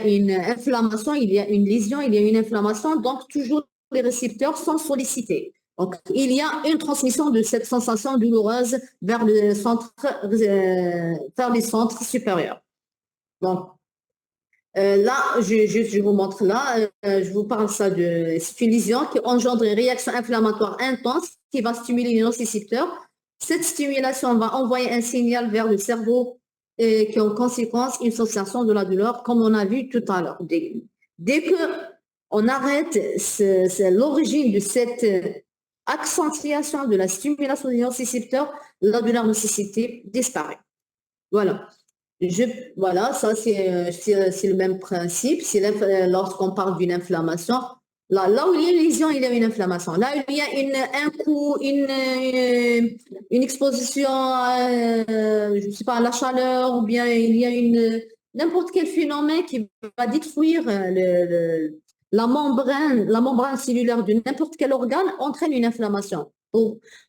une inflammation, il y a une lésion, il y a une inflammation, donc toujours les récepteurs sont sollicités. Donc, il y a une transmission de cette sensation douloureuse vers les centres supérieurs. Donc, Là, je vous montre là, je vous parle ça de, c'est une lésion qui engendre une réaction inflammatoire intense qui va stimuler les nocicepteurs. Cette stimulation va envoyer un signal vers le cerveau qui a en conséquence une sensation de la douleur, comme on a vu tout à l'heure. Dès que on arrête, c'est l'origine de cette accentuation de la stimulation des nocicepteurs, la douleur nociceptive disparaît. Voilà. Voilà, ça c'est le même principe. Lorsqu'on parle d'une inflammation, là où il y a une lésion, il y a une inflammation. Là où il y a un coup, une exposition je ne sais pas, à la chaleur, ou bien il y a n'importe quel phénomène qui va détruire la membrane cellulaire de n'importe quel organe, entraîne une inflammation.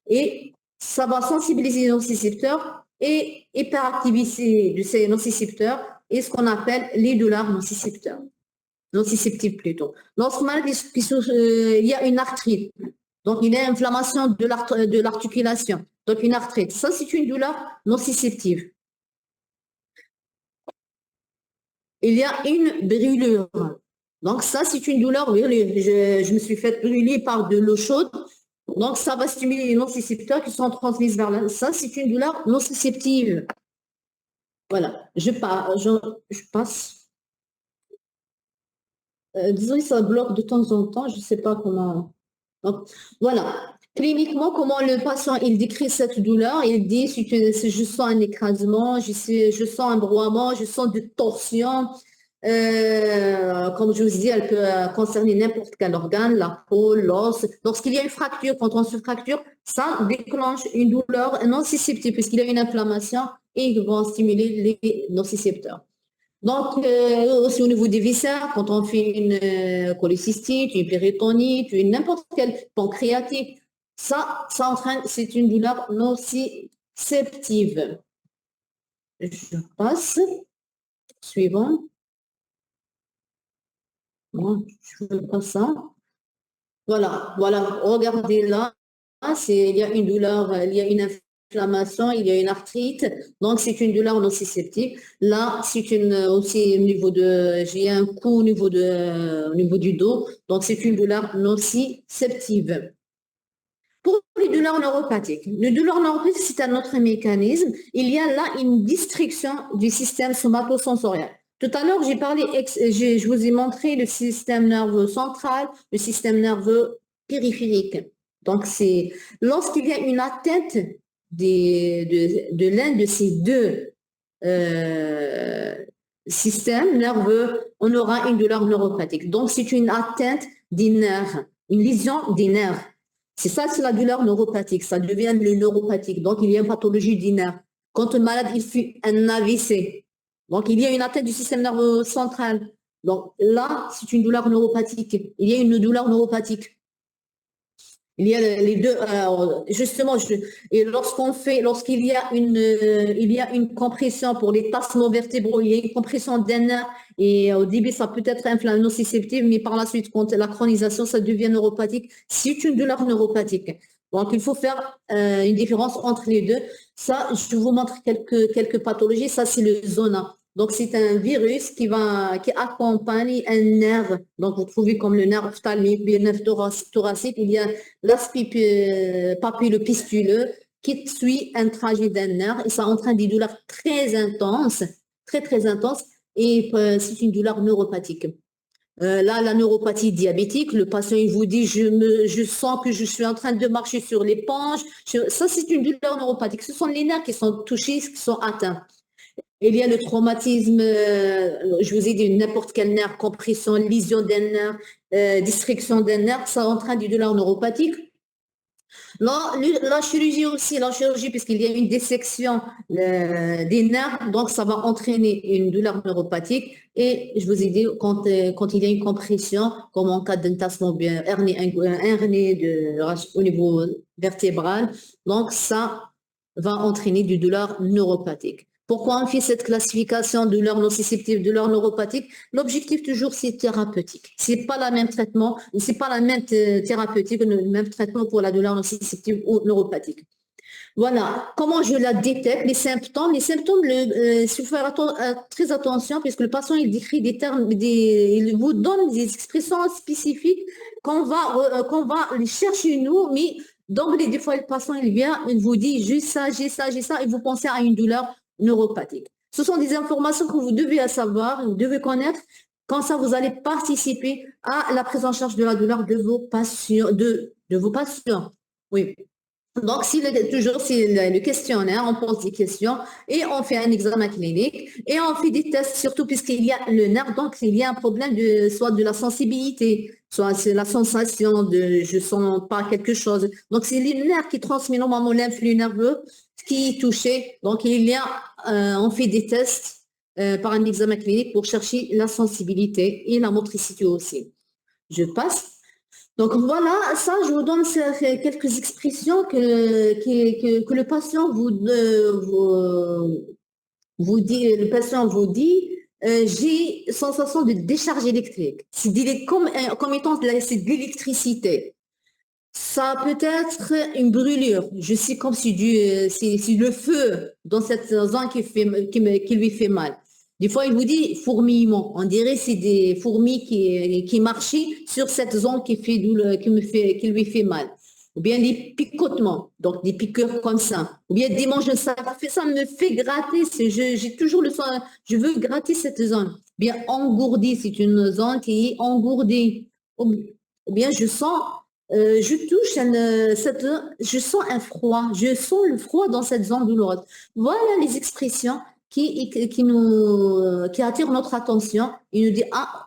Et ça va sensibiliser les nocicepteurs et hyperactivité de ces nocicepteurs et ce qu'on appelle les douleurs nociceptives plutôt. Lorsqu'il y a une arthrite, donc il y a une inflammation de l'articulation, donc une arthrite, ça c'est une douleur nociceptive. Il y a une brûlure, donc ça c'est une douleur brûlure. Je me suis fait brûler par de l'eau chaude. Donc, ça va stimuler les nocicepteurs qui sont transmises vers là. Ça, c'est une douleur nociceptive. Voilà, je passe. Désolé, ça bloque de temps en temps, je ne sais pas comment. Donc, voilà. Cliniquement, comment le patient il décrit cette douleur? Il dit je sens un écrasement, je sens un broiement, je sens des torsions. Comme je vous dis, elle peut concerner n'importe quel organe, la peau, l'os. Lorsqu'il y a une fracture, quand on se fracture, ça déclenche une douleur nociceptive puisqu'il y a une inflammation et ils vont stimuler les nocicepteurs. Donc, aussi au niveau des viscères, quand on fait une cholécystite, une péritonite, n'importe quelle pancréatite, ça entraîne, c'est une douleur nociceptive. Je passe. Suivant. Non, je ne veux pas ça. Voilà, regardez là, il y a une douleur, il y a une inflammation, il y a une arthrite, donc c'est une douleur nociceptive. Là, c'est aussi au niveau j'ai un coup au niveau du dos, donc c'est une douleur nociceptive. Pour les douleurs neuropathiques, les douleurs neuropathiques, c'est un autre mécanisme. Il y a là une distraction du système somatosensoriel. Tout à l'heure, je vous ai montré le système nerveux central, le système nerveux périphérique. Donc, c'est lorsqu'il y a une atteinte de l'un de ces deux systèmes nerveux, on aura une douleur neuropathique. Donc, c'est une atteinte des nerfs, une lésion des nerfs. C'est ça, c'est la douleur neuropathique. Ça devient le neuropathique. Donc, il y a une pathologie des nerfs. Quand un malade, il fait un AVC, donc, il y a une atteinte du système nerveux central. Donc, là, c'est une douleur neuropathique. Il y a une douleur neuropathique. Il y a les deux, justement, et lorsqu'il y a une compression pour les tassements vertébraux, il y a une compression d'un nerf, et au début, ça peut être inflammation nociceptive, mais par la suite, quand la chronisation, ça devient neuropathique. C'est une douleur neuropathique. Donc, il faut faire une différence entre les deux. Ça, je vous montre quelques pathologies. Ça, c'est le zona. Donc, c'est un virus qui accompagne un nerf. Donc, vous trouvez comme le nerf ophtalmique, le nerf thoracique, il y a l'aspect papillopistuleux qui suit un trajet d'un nerf et ça entraîne des douleurs très intenses, très intenses, et c'est une douleur neuropathique. Là, la neuropathie diabétique, le patient, il vous dit, je sens que je suis en train de marcher sur l'éponge. Ça, c'est une douleur neuropathique. Ce sont les nerfs qui sont touchés, qui sont atteints. Il y a le traumatisme, je vous ai dit, n'importe quel nerf, compression, lésion d'un nerf, distraction d'un nerf, ça entraîne des douleurs neuropathiques. La chirurgie, puisqu'il y a une dissection des nerfs, donc ça va entraîner une douleur neuropathique. Et je vous ai dit, quand il y a une compression, comme en cas d'entassement bien hernie au niveau vertébral, donc ça va entraîner des douleurs neuropathiques. Pourquoi on fait cette classification de douleur nociceptive, douleur neuropathique? L'objectif toujours, c'est thérapeutique. C'est pas la même traitement, c'est pas la même thérapeutique, le même traitement pour la douleur nociceptive ou neuropathique. Voilà, comment je la détecte, les symptômes. Les symptômes, il faut faire très attention puisque le patient, il décrit des termes, il vous donne des expressions spécifiques qu'on va les chercher nous, mais d'emblée, des fois, le patient, il vient, il vous dit juste ça, j'ai ça, et vous pensez à une douleur neuropathique. Ce sont des informations que vous devez savoir, vous devez connaître. Quand ça, vous allez participer à la prise en charge de la douleur de vos patients, de vos patients. Oui. Donc, toujours, c'est le questionnaire, on pose des questions et on fait un examen clinique et on fait des tests, surtout puisqu'il y a le nerf, donc il y a un problème soit de la sensibilité, soit c'est la sensation de je sens pas quelque chose. Donc, c'est le nerf qui transmet normalement l'influx nerveux qui est touché. Donc, on fait des tests par un examen clinique pour chercher la sensibilité et la motricité aussi. Je passe. Donc voilà, ça, je vous donne quelques expressions que le patient vous dit, j'ai sensation de décharge électrique. Comme étant c'est de l'électricité. Ça peut être une brûlure. Je sais comme c'est le feu dans cette zone qui lui fait mal. Des fois, il vous dit fourmillement. On dirait que c'est des fourmis qui marchaient sur cette zone qui lui fait mal. Ou bien des picotements, donc des piqûres comme ça. Ou bien des manches, ça me fait gratter. J'ai toujours le soin, je veux gratter cette zone. Bien engourdie, c'est une zone qui est engourdie. Ou bien je touche je sens un froid, je sens le froid dans cette zone douloureuse. Voilà les expressions qui attirent notre attention.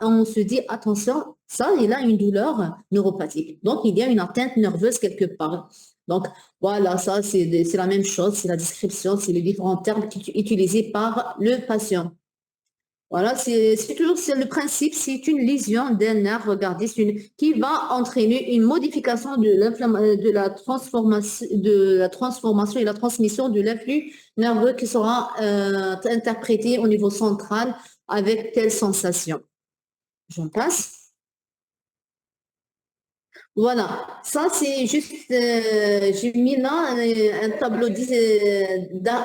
On se dit, attention, ça, il a une douleur neuropathique. Donc, il y a une atteinte nerveuse quelque part. Donc, voilà, ça, c'est la même chose, c'est la description, c'est les différents termes utilisés par le patient. Voilà, c'est le principe, c'est une lésion d'un nerf, regardez, qui va entraîner une modification de la transformation et la transmission de l'influx nerveux qui sera interprété au niveau central avec telle sensation. J'en passe. Voilà, ça c'est juste, j'ai mis là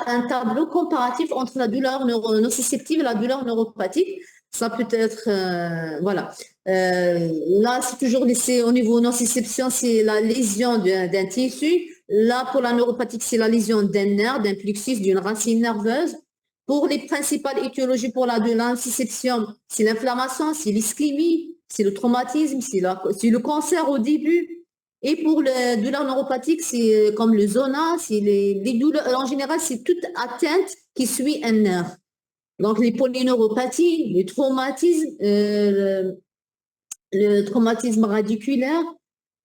un tableau comparatif entre la douleur nociceptive et la douleur neuropathique. Ça peut être, voilà. Là, c'est toujours au niveau nociception, c'est la lésion d'un tissu. Là, pour la neuropathique, c'est la lésion d'un nerf, d'un plexus, d'une racine nerveuse. Pour les principales étiologies pour la nociception, c'est l'inflammation, c'est l'ischémie, c'est le traumatisme, c'est le cancer au début. Et pour les douleurs neuropathiques, c'est comme le zona, c'est les douleurs. En général, c'est toute atteinte qui suit un nerf. Donc, les polyneuropathies, le traumatisme radiculaire.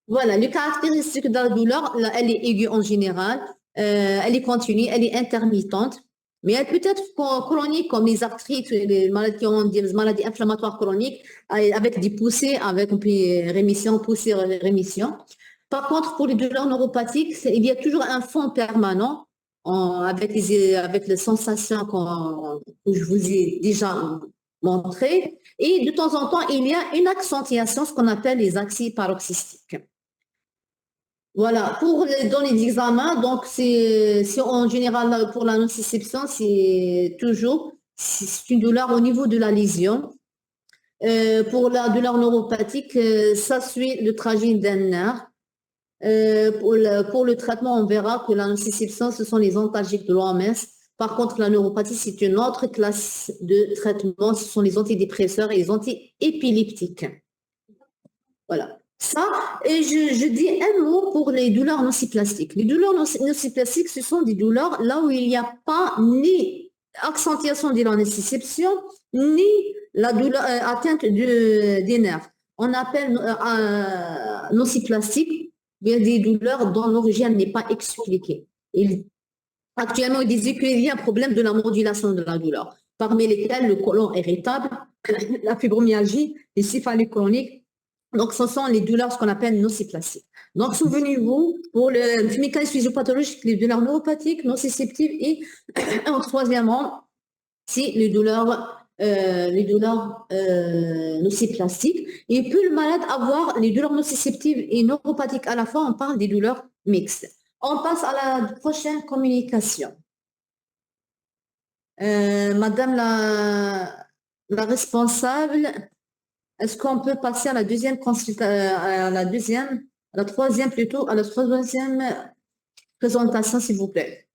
Voilà, les caractéristiques de la douleur, là, elle est aiguë en général, elle est continue, elle est intermittente. Mais elle peut être chronique, comme les arthrites, les maladies inflammatoires chroniques, avec des poussées, avec rémission, poussée, rémission. Par contre, pour les douleurs neuropathiques, il y a toujours un fond permanent avec les sensations que je vous ai déjà montrées. Et de temps en temps, il y a une accentuation, ce qu'on appelle les axes paroxystiques. Voilà, dans les examens, donc c'est en général pour la nociception, c'est une douleur au niveau de la lésion. Pour la douleur neuropathique, ça suit le trajet d'un nerf. Pour le traitement, on verra que la nociception, ce sont les antalgiques de l'OMS. Par contre, la neuropathie, c'est une autre classe de traitement, ce sont les antidépresseurs et les antiépileptiques. Voilà. Ça, et je dis un mot pour les douleurs nociplastiques. Les douleurs nociplastiques, ce sont des douleurs là où il n'y a pas ni accentuation de la nociception, ni la douleur atteinte des nerfs. On appelle nociplastique des douleurs dont l'origine n'est pas expliquée. Actuellement, il disait qu'il y a un problème de la modulation de la douleur, parmi lesquels le côlon irritable, la fibromyalgie, les céphalées chroniques. Donc, ce sont les douleurs, ce qu'on appelle nociplastiques. Donc, souvenez-vous, pour le mécanisme physiopathologique, les douleurs neuropathiques, nociceptives et, troisièmement, c'est les douleurs nociplastiques. Et peut le malade avoir les douleurs nociceptives et neuropathiques à la fois, on parle des douleurs mixtes. On passe à la prochaine communication. Madame la responsable, est-ce qu'on peut passer à la deuxième à la troisième plutôt, à la troisième présentation, s'il vous plaît.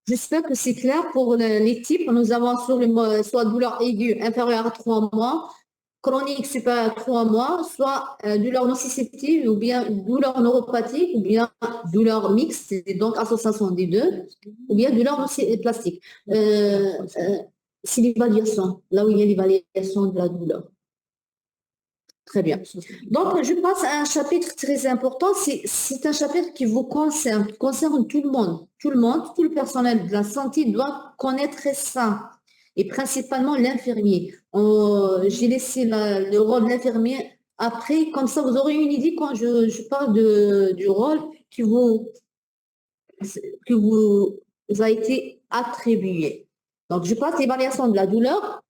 J'espère que c'est clair pour les types. Nous avons sur le soit douleur aiguë inférieure à 3 mois, chronique supérieure à 3 mois, soit douleur nociceptive ou bien douleur neuropathique ou bien douleur mixte, c'est donc association des deux, ou bien douleur plastique. C'est l'évaluation, là où il y a l'évaluation de la douleur. Très bien. Donc, je passe à un chapitre très important. C'est un chapitre qui vous concerne tout le monde. Tout le personnel de la santé doit connaître ça. Et principalement l'infirmier. J'ai laissé le rôle de l'infirmier après, comme ça vous aurez une idée quand je parle du rôle qui vous a été attribué. Donc, je passe l'évaluation de la douleur.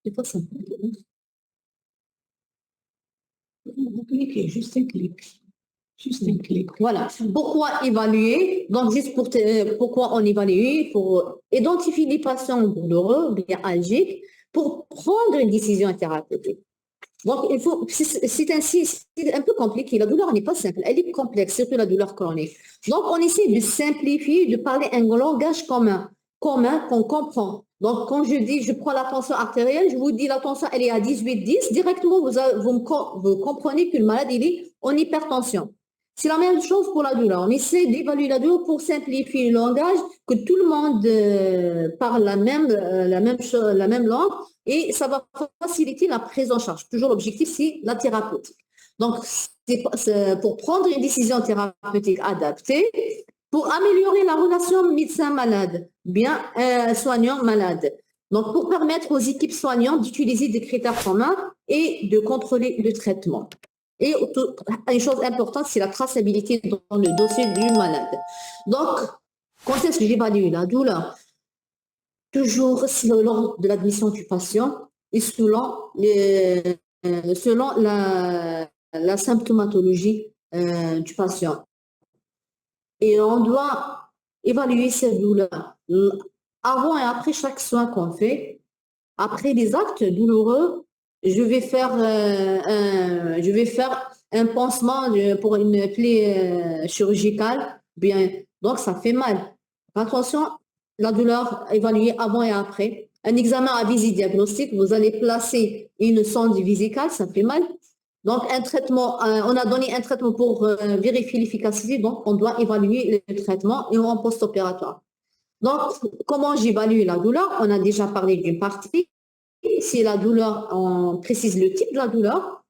C'est pas ça. Vous cliquez, juste un clic. Juste un clic. Voilà. Pourquoi évaluer? Donc, juste pourquoi on évalue? Pour identifier les patients douloureux, bien algiques, pour prendre une décision thérapeutique. Donc, c'est un peu compliqué. La douleur n'est pas simple, elle est complexe, surtout la douleur chronique. Donc, on essaie de simplifier, de parler un langage commun qu'on comprend. Donc, quand je dis, je prends la tension artérielle, je vous dis la tension, elle est à 18-10, directement, vous comprenez que le malade, il est en hypertension. C'est la même chose pour la douleur. On essaie d'évaluer la douleur pour simplifier le langage, que tout le monde parle la même langue, et ça va faciliter la prise en charge. Toujours l'objectif, c'est la thérapeutique. Donc, c'est pour prendre une décision thérapeutique adaptée, pour améliorer la relation médecin-malade, bien soignant-malade. Donc, pour permettre aux équipes soignantes d'utiliser des critères communs et de contrôler le traitement. Et une chose importante, c'est la traçabilité dans le dossier du malade. Donc, quand est-ce que j'évalue la douleur? Toujours lors de l'admission du patient et selon la symptomatologie du patient. Et on doit évaluer cette douleur avant et après chaque soin qu'on fait. Après les actes douloureux, je vais faire un pansement pour une plaie chirurgicale. Bien, donc ça fait mal. Attention, la douleur évaluée avant et après. Un examen à visite diagnostique, vous allez placer une sonde vésicale, ça fait mal. Donc, un traitement, on a donné un traitement pour vérifier l'efficacité, donc on doit évaluer le traitement et en post-opératoire. Donc, comment j'évalue la douleur? On a déjà parlé d'une partie. Si la douleur, on précise le type de la douleur,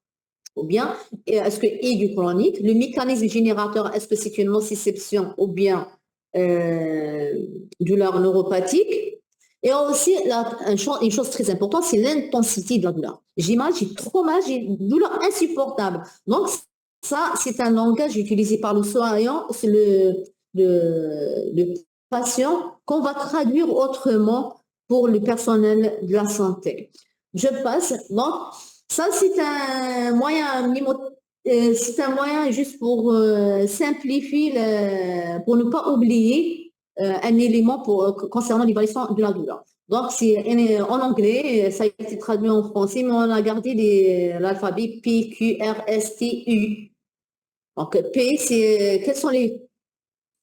ou bien est-ce que aiguë chronique, le mécanisme générateur, est-ce que c'est une nociception ou bien douleur neuropathique. Et aussi, une chose très importante, c'est l'intensité de la douleur. J'ai mal, j'ai trop mal, j'ai une douleur insupportable. Donc, ça, c'est un langage utilisé par le soignant, c'est le patient qu'on va traduire autrement pour le personnel de la santé. Je passe. Donc, ça, c'est un moyen juste pour simplifier, pour ne pas oublier un élément concernant l'évaluation de la douleur. Donc, c'est en anglais, ça a été traduit en français, mais on a gardé l'alphabet P, Q, R, S, T, U. Donc, P, c'est quels sont les...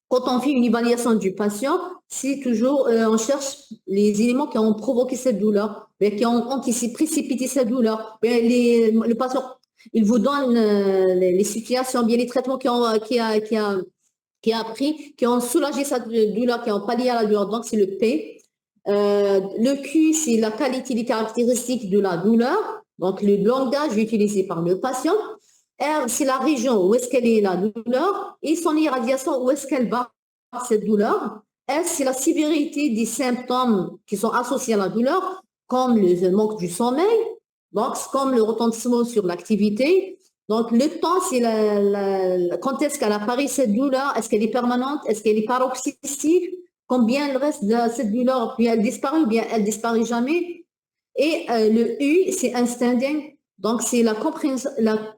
Quand on fait une évaluation du patient, c'est toujours, on cherche les éléments qui ont provoqué cette douleur, qui ont précipité cette douleur. Le patient, il vous donne les situations, bien les traitements qu'il a pris, qui ont soulagé cette douleur, qui ont pallié à la douleur. Donc, c'est le P. Le Q, c'est la qualité des caractéristiques de la douleur, donc le langage utilisé par le patient. R, c'est la région où est-ce qu'elle est la douleur et son irradiation, où est-ce qu'elle va, cette douleur. S, c'est la sévérité des symptômes qui sont associés à la douleur, comme le manque du sommeil, donc comme le retentissement sur l'activité. Donc, le temps, c'est quand est-ce qu'elle apparaît cette douleur, est-ce qu'elle est permanente, est-ce qu'elle est paroxystique, combien elle reste de cette douleur, puis elle disparaît ou bien elle disparaît jamais. Et le U, c'est understanding. Donc, c'est la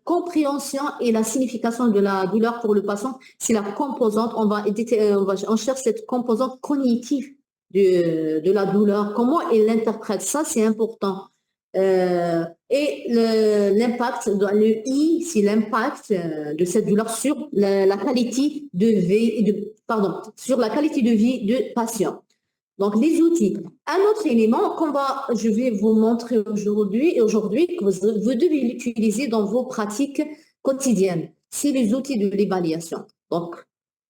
compréhension et la signification de la douleur pour le patient. C'est la composante, on cherche cette composante cognitive de la douleur. Comment il l'interprète, ça c'est important. Et l'impact, le I, c'est l'impact de cette douleur sur la qualité de vie, sur la qualité de vie du patient. Donc, les outils. Un autre élément je vais vous montrer aujourd'hui, que vous devez l'utiliser dans vos pratiques quotidiennes, c'est les outils de l'évaluation. Donc,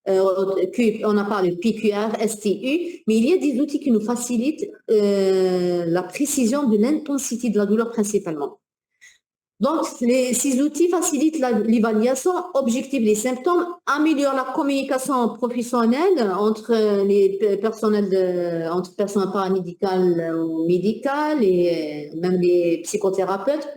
on a parlé PQR, STU, mais il y a des outils qui nous facilitent la précision de l'intensité de la douleur principalement. Donc, ces outils facilitent l'évaluation, objectivent les symptômes, améliorent la communication professionnelle entre les entre personnel paramédical ou médical et même les psychothérapeutes.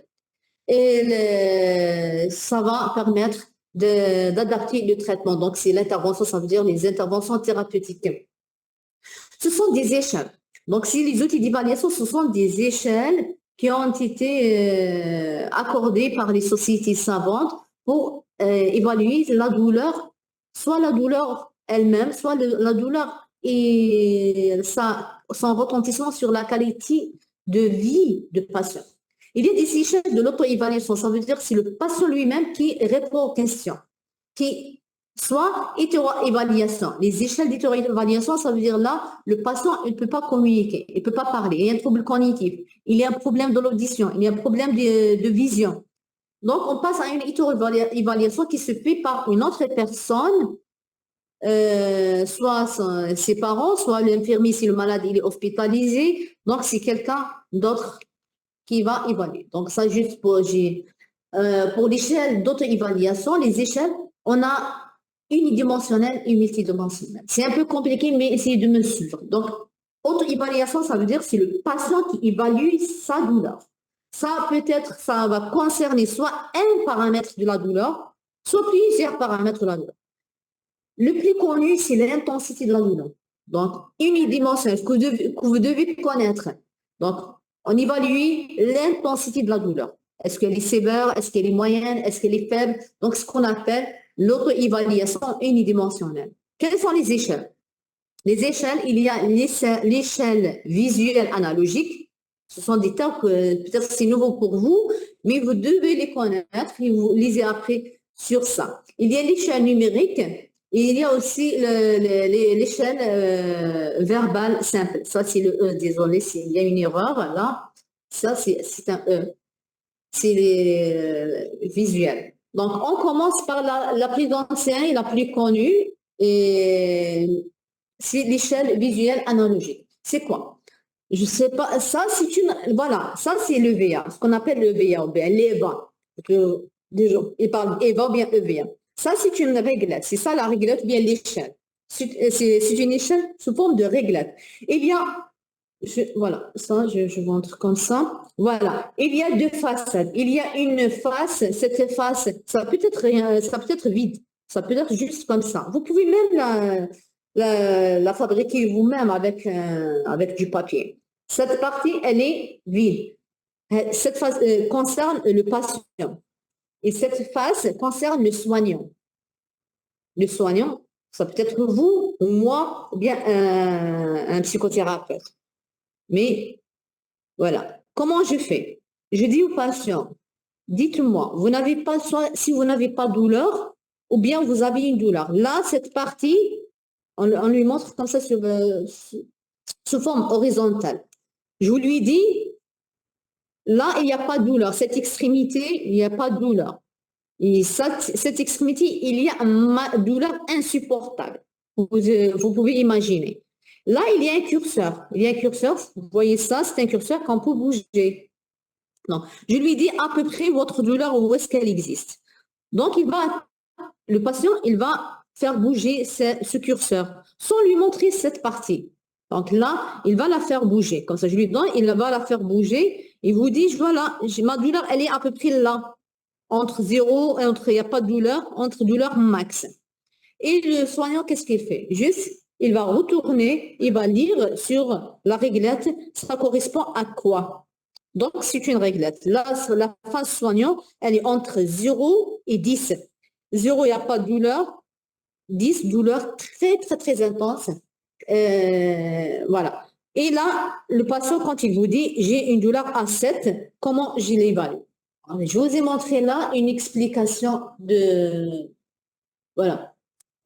Et ça va permettre d'adapter le traitement. Donc, c'est l'intervention, ça veut dire les interventions thérapeutiques. Ce sont des échelles. Donc, si les outils d'évaluation, ce sont des échelles qui ont été accordées par les sociétés savantes pour évaluer la douleur, soit la douleur elle-même, soit la douleur et son retentissement sur la qualité de vie du patient. Il y a des échelles de l'auto-évaluation, ça veut dire que c'est le patient lui-même qui répond aux questions, soit hétéro-évaluation. Les échelles d'hétéro-évaluation, ça veut dire là, le patient il ne peut pas communiquer, il ne peut pas parler, il y a un trouble cognitif, il y a un problème de l'audition, il y a un problème de vision. Donc, on passe à une hétéro-évaluation qui se fait par une autre personne, soit ses parents, soit l'infirmier si le malade il est hospitalisé. Donc, c'est quelqu'un d'autre qui va évaluer. Donc, ça juste pour l'échelle d'auto-évaluation, les échelles, on a unidimensionnelle et multidimensionnelle. C'est un peu compliqué, mais essayez de me suivre. Donc, auto-évaluation, ça veut dire que c'est le patient qui évalue sa douleur. Ça va concerner soit un paramètre de la douleur, soit plusieurs paramètres de la douleur. Le plus connu, c'est l'intensité de la douleur. Donc, unidimensionnelle, que vous devez connaître. Donc, on évalue l'intensité de la douleur. Est-ce qu'elle est sévère? Est-ce qu'elle est moyenne? Est-ce qu'elle est faible? Donc, ce qu'on appelle l'auto-évaluation unidimensionnelle. Quelles sont les échelles? Les échelles, il y a l'échelle visuelle analogique. Ce sont des termes que peut-être c'est nouveau pour vous, mais vous devez les connaître et vous lisez après sur ça. Il y a l'échelle numérique et il y a aussi l'échelle verbale simple. Ça, c'est le E. Désolé s'il y a une erreur là. Ça, c'est un E. C'est les visuels. Donc, on commence par la plus ancienne et la plus connue. Et c'est l'échelle visuelle analogique. C'est quoi? Je sais pas. Ça, c'est voilà. Ça, c'est le VA. Ce qu'on appelle le VA ou bien l'EVA. Ils parlent EVA ou bien EVA. Ça, c'est une réglette. C'est ça la réglette ou bien l'échelle. C'est une échelle sous forme de réglette. Il y a, voilà, ça, je montre comme ça. Voilà. Il y a deux façades. Il y a une face. Cette face, ça peut être vide. Ça peut être juste comme ça. Vous pouvez même la fabriquer vous-même avec du papier. Cette partie, elle est vide. Cette face concerne le patient. Et cette face concerne le soignant. Le soignant, ça peut être vous, ou moi, ou bien un psychothérapeute. Mais voilà. Comment je fais? Je dis au patient, dites-moi, si vous n'avez pas de douleur, ou bien vous avez une douleur. Là, cette partie, on lui montre comme ça sous forme horizontale. Je lui dis, là, il n'y a pas de douleur. Cette extrémité, il n'y a pas de douleur. Et cette extrémité, il y a une douleur insupportable. Vous pouvez imaginer. Là, il y a un curseur. Il y a un curseur, vous voyez ça, c'est un curseur qu'on peut bouger. Donc, je lui dis à peu près votre douleur, où est-ce qu'elle existe. Donc, le patient, il va faire bouger ce curseur sans lui montrer cette partie. Donc là, il va la faire bouger. Comme ça, je lui donne, il va la faire bouger. Il vous dit, voilà, ma douleur, elle est à peu près là. Entre 0 et il n'y a pas de douleur, entre douleur max. Et le soignant, qu'est-ce qu'il fait? Juste, il va retourner, il va lire sur la réglette, ça correspond à quoi? Donc, c'est une réglette. Là, sur la phase soignante, elle est entre 0 et 10. 0, il n'y a pas de douleur. 10, douleur très, très, très intense. Voilà. Et là, le patient, quand il vous dit, j'ai une douleur à 7, comment je l'évalue? Je vous ai montré là une explication de, voilà,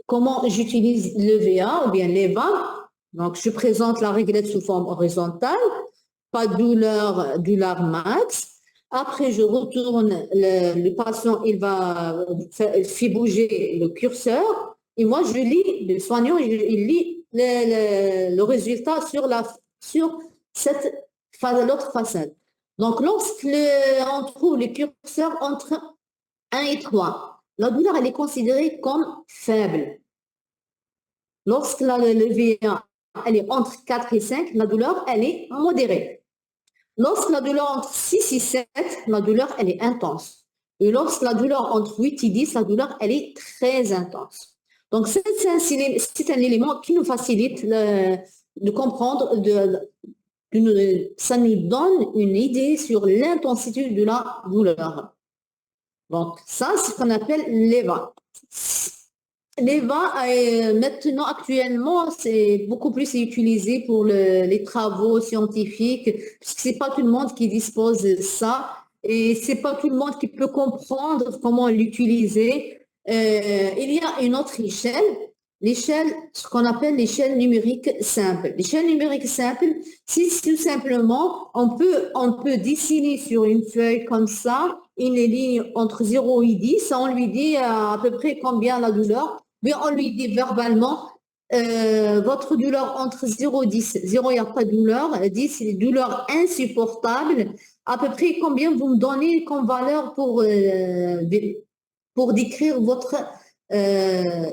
comment j'utilise le VA ou bien l'EVA. Donc, je présente la réglette sous forme horizontale, pas de douleur, douleur max. Après, je retourne, le patient, il fait bouger le curseur. Et moi, je lis, le soignant, il lit le résultat sur l'autre façade. Donc, lorsqu'on trouve le curseur entre 1 et 3, la douleur, elle est considérée comme faible. Lorsque le VA, elle est entre 4 et 5, la douleur, elle est modérée. Lorsque la douleur entre 6 et 7, la douleur, elle est intense. Et lorsque la douleur entre 8 et 10, la douleur, elle est très intense. Donc, c'est un élément qui nous facilite de comprendre, ça nous donne une idée sur l'intensité de la douleur. Donc, ça, c'est ce qu'on appelle l'EVA. L'EVA, maintenant, actuellement, c'est beaucoup plus utilisé pour les travaux scientifiques, puisque c'est pas tout le monde qui dispose de ça, et c'est pas tout le monde qui peut comprendre comment l'utiliser. Il y a une autre échelle, ce qu'on appelle l'échelle numérique simple. L'échelle numérique simple, c'est tout simplement, on peut dessiner sur une feuille comme ça, une ligne entre 0 et 10, on lui dit à peu près combien la douleur, mais on lui dit verbalement, votre douleur entre 0 et 10, 0 il n'y a pas de douleur, 10 c'est une douleur insupportable, à peu près combien vous me donnez comme valeur pour décrire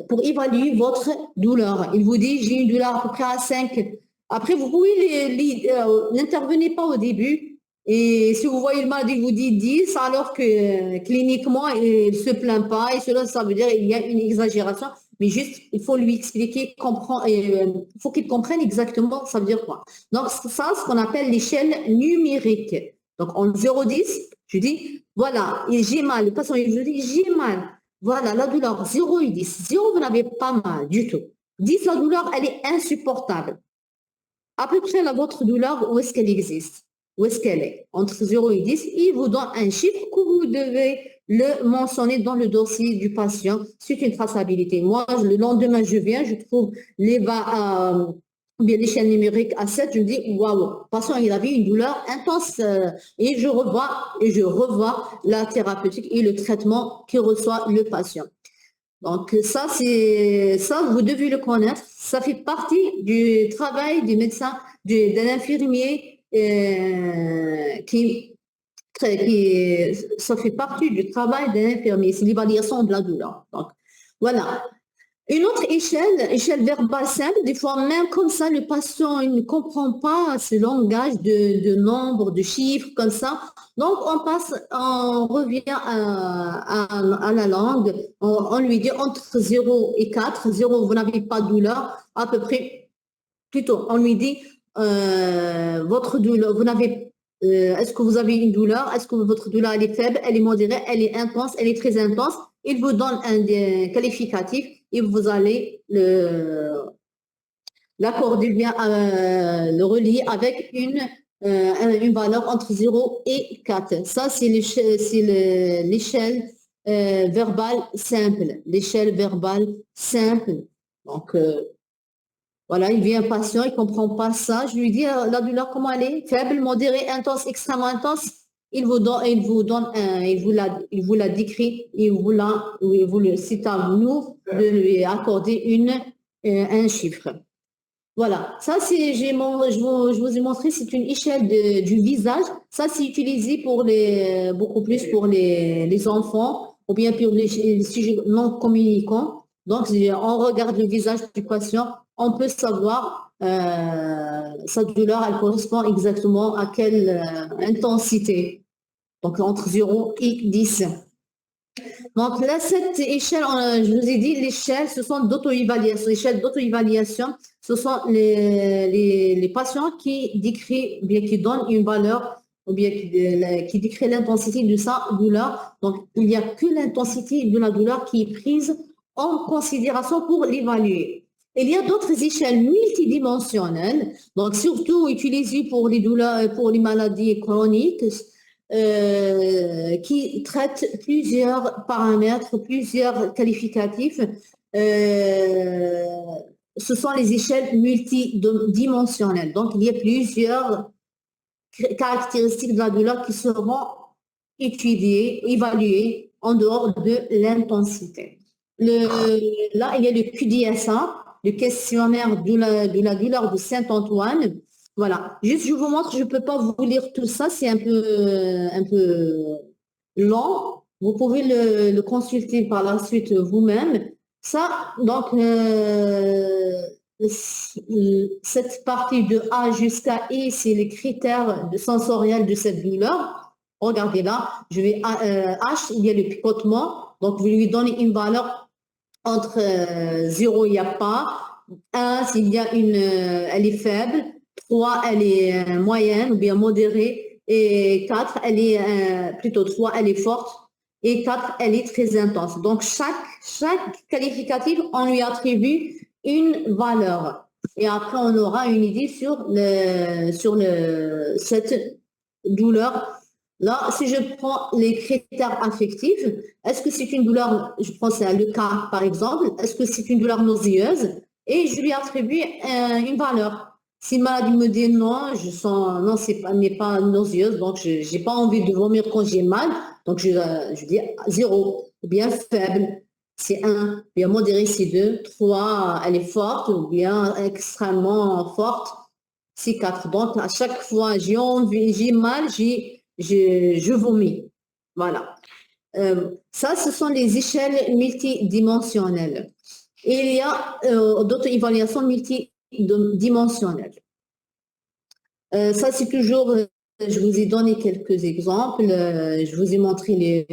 pour évaluer votre douleur. Il vous dit, j'ai une douleur à peu près à 5. Après, vous pouvez n'intervenez pas au début. Et si vous voyez le malade, il vous dit 10, alors que cliniquement, il ne se plaint pas. Et cela, ça veut dire qu'il y a une exagération. Mais juste, il faut lui expliquer, il faut qu'il comprenne exactement ça veut dire quoi. Donc, ça, ce qu'on appelle l'échelle numérique. Donc, en 0,10, je dis, voilà, j'ai mal. Le patient, je dis, j'ai mal. Voilà, la douleur, 0 et 10. 0, vous n'avez pas mal du tout. 10, la douleur, elle est insupportable. À peu près, votre douleur, où est-ce qu'elle existe? Où est-ce qu'elle est? Entre 0 et 10, il vous donne un chiffre que vous devez le mentionner dans le dossier du patient. C'est une traçabilité. Moi, le lendemain, je viens, je trouve bien l'échelle numérique à 7, je me dis, waouh, le patient, il avait une douleur intense et je revois la thérapeutique et le traitement que reçoit le patient. Donc ça, vous devez le connaître. Ça fait partie du travail du médecin, d'un infirmier ça fait partie du travail d'un infirmier. C'est l'évaluation de la douleur. Donc voilà. Une autre échelle verbale simple, des fois même comme ça, le patient il ne comprend pas ce langage de nombres, de chiffres, comme ça. Donc, on revient à la langue, on lui dit entre 0 et 4, 0, vous n'avez pas de douleur, à peu près, plutôt, on lui dit, votre douleur, est-ce que vous avez une douleur? Est-ce que votre douleur elle est faible, elle est modérée, elle est intense, elle est très intense? Il vous donne un qualificatif et vous allez l'accorder bien, le relier avec une valeur entre 0 et 4. Ça, c'est l'échelle verbale simple. L'échelle verbale simple. Donc, voilà, il vient un patient, il ne comprend pas ça. Je lui dis, la douleur, comment elle est? Faible, modérée, intense, extrêmement intense. Il vous la décrit, c'est à nous de lui accorder un chiffre. Voilà, ça je vous ai montré, c'est une échelle du visage. Ça, c'est utilisé beaucoup plus pour les enfants ou bien pour les sujets non communicants. Donc, on regarde le visage du patient, on peut savoir sa douleur, elle correspond exactement à quelle intensité. Donc, entre 0 et 10. Donc là, cette échelle, je vous ai dit, l'échelle, ce sont d'auto-évaluation. L'échelle d'auto-évaluation, ce sont les patients qui décrivent, bien qui donnent une valeur ou bien qui décrit l'intensité de sa douleur. Donc, il n'y a que l'intensité de la douleur qui est prise en considération pour l'évaluer. Il y a d'autres échelles multidimensionnelles, donc surtout utilisées pour les douleurs, pour les maladies chroniques, qui traitent plusieurs paramètres, plusieurs qualificatifs. Ce sont les échelles multidimensionnelles. Donc, il y a plusieurs caractéristiques de la douleur qui seront étudiées, évaluées en dehors de l'intensité. Là, il y a le QDSA, le questionnaire de la douleur de Saint-Antoine. Voilà. Juste, je vous montre, je ne peux pas vous lire tout ça, c'est un peu long. Vous pouvez le consulter par la suite vous-même. Ça, donc, cette partie de A jusqu'à I, c'est les critères sensoriels de cette douleur. Regardez là, je vais H, il y a le picotement. Donc, vous lui donnez une valeur entre 0, il n'y a pas. 1, s'il y a elle est faible. 3, elle est moyenne ou bien modérée. Et 4, elle est plutôt 3, elle est forte. Et 4, elle est très intense. Donc, chaque qualificatif, on lui attribue une valeur. Et après, on aura une idée sur cette douleur. Là, si je prends les critères affectifs, est-ce que c'est une douleur, je prends le cas par exemple, est-ce que c'est une douleur nauséeuse? Et je lui attribue une valeur. Si le malade me dit non, je sens, non, n'est pas nauséeuse, donc je n'ai pas envie de vomir quand j'ai mal, donc je dis 0, ou bien faible, c'est 1, ou bien modéré, c'est 2, 3, elle est forte, ou bien extrêmement forte, c'est 4. Donc, à chaque fois, j'ai envie, j'ai mal, je vomis. Voilà. Ça, ce sont les échelles multidimensionnelles. Et il y a d'autres évaluations multidimensionnelles. Ça, c'est toujours, je vous ai donné quelques exemples, je vous ai montré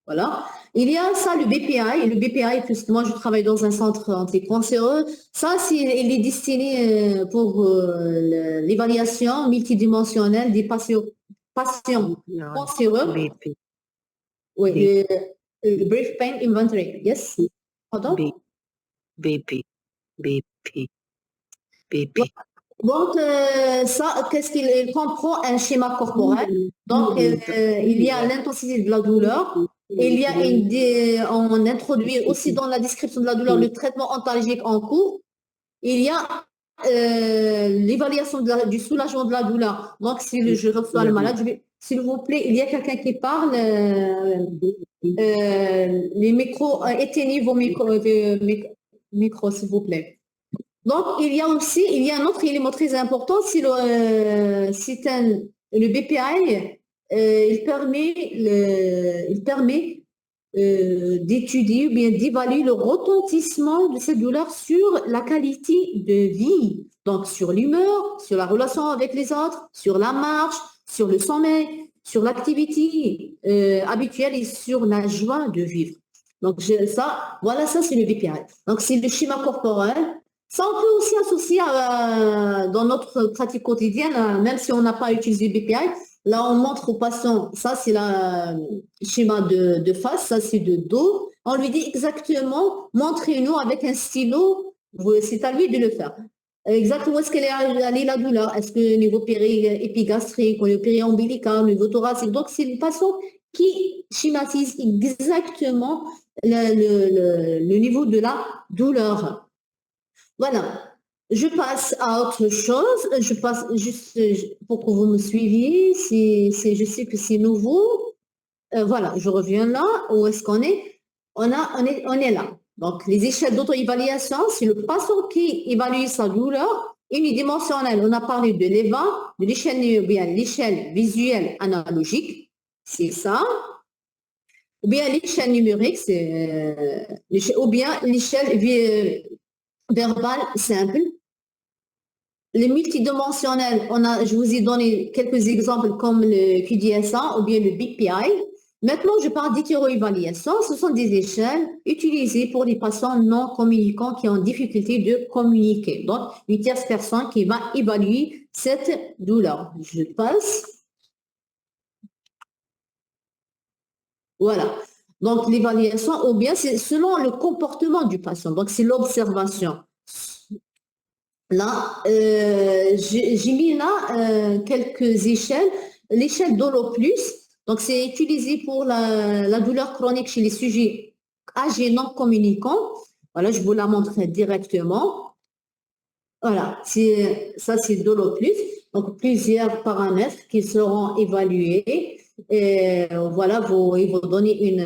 voilà. Il y a ça, le BPI. Le BPI, puisque moi, je travaille dans un centre anticancéreux, ça, il est destiné pour l'évaluation multidimensionnelle des patients cancéreux. BP, Oui, le Brief Pain Inventory. Yes. Pardon? BP, BP, BP. Donc, ça, qu'est-ce qu'il comprend? Un schéma corporel. Donc, il y a l'intensité de la douleur. Il y a on introduit aussi dans la description de la douleur le traitement antalgique en cours. Il y a l'évaluation du soulagement de la douleur. Donc, si je reçois le malade, s'il vous plaît, il y a quelqu'un qui parle, les micros, éteignez vos micros, s'il vous plaît. Donc, il y a un autre élément très important, c'est le BPI, il permet d'étudier ou bien d'évaluer le retentissement de cette douleur sur la qualité de vie, donc sur l'humeur, sur la relation avec les autres, sur la marche, sur le sommeil, sur l'activité habituelle et sur la joie de vivre. Donc, ça, c'est le BPI. Donc, c'est le schéma corporel. Ça, on peut aussi associer dans notre pratique quotidienne, même si on n'a pas utilisé le BPI. Là, on montre au patient, ça c'est le schéma de face, ça c'est de dos. On lui dit exactement, montrez-nous avec un stylo, c'est à lui de le faire. Exactement où est-ce qu'elle est allée la douleur. Est-ce que au niveau épigastrique, au niveau périombilical, au niveau thoracique. Donc, c'est le patient qui schématise exactement le niveau de la douleur. Voilà. Je passe à autre chose. Je passe juste pour que vous me suiviez. Je sais que c'est nouveau. Voilà, je reviens là. Où est-ce qu'on est? On est là. Donc, les échelles d'auto-évaluation, c'est le patient qui évalue sa douleur unidimensionnelle. On a parlé de l'EVA, de l'échelle visuelle analogique. C'est ça. Ou bien l'échelle numérique, ou bien l'échelle verbale simple. Les multidimensionnels, je vous ai donné quelques exemples comme le QDSA ou bien le BPI. Maintenant, je parle d'hétéroévaluation. Ce sont des échelles utilisées pour les patients non communicants qui ont difficulté de communiquer. Donc, une tierce personne qui va évaluer cette douleur. Je passe. Voilà. Donc, l'évaluation, ou bien c'est selon le comportement du patient. Donc, c'est l'observation. Là, j'ai mis là quelques échelles. L'échelle Dolo+, donc c'est utilisé pour la douleur chronique chez les sujets âgés non communicants. Voilà, je vous la montrerai directement. Voilà, ça c'est Dolo+. Donc, plusieurs paramètres qui seront évalués. Et voilà, ils vont donner une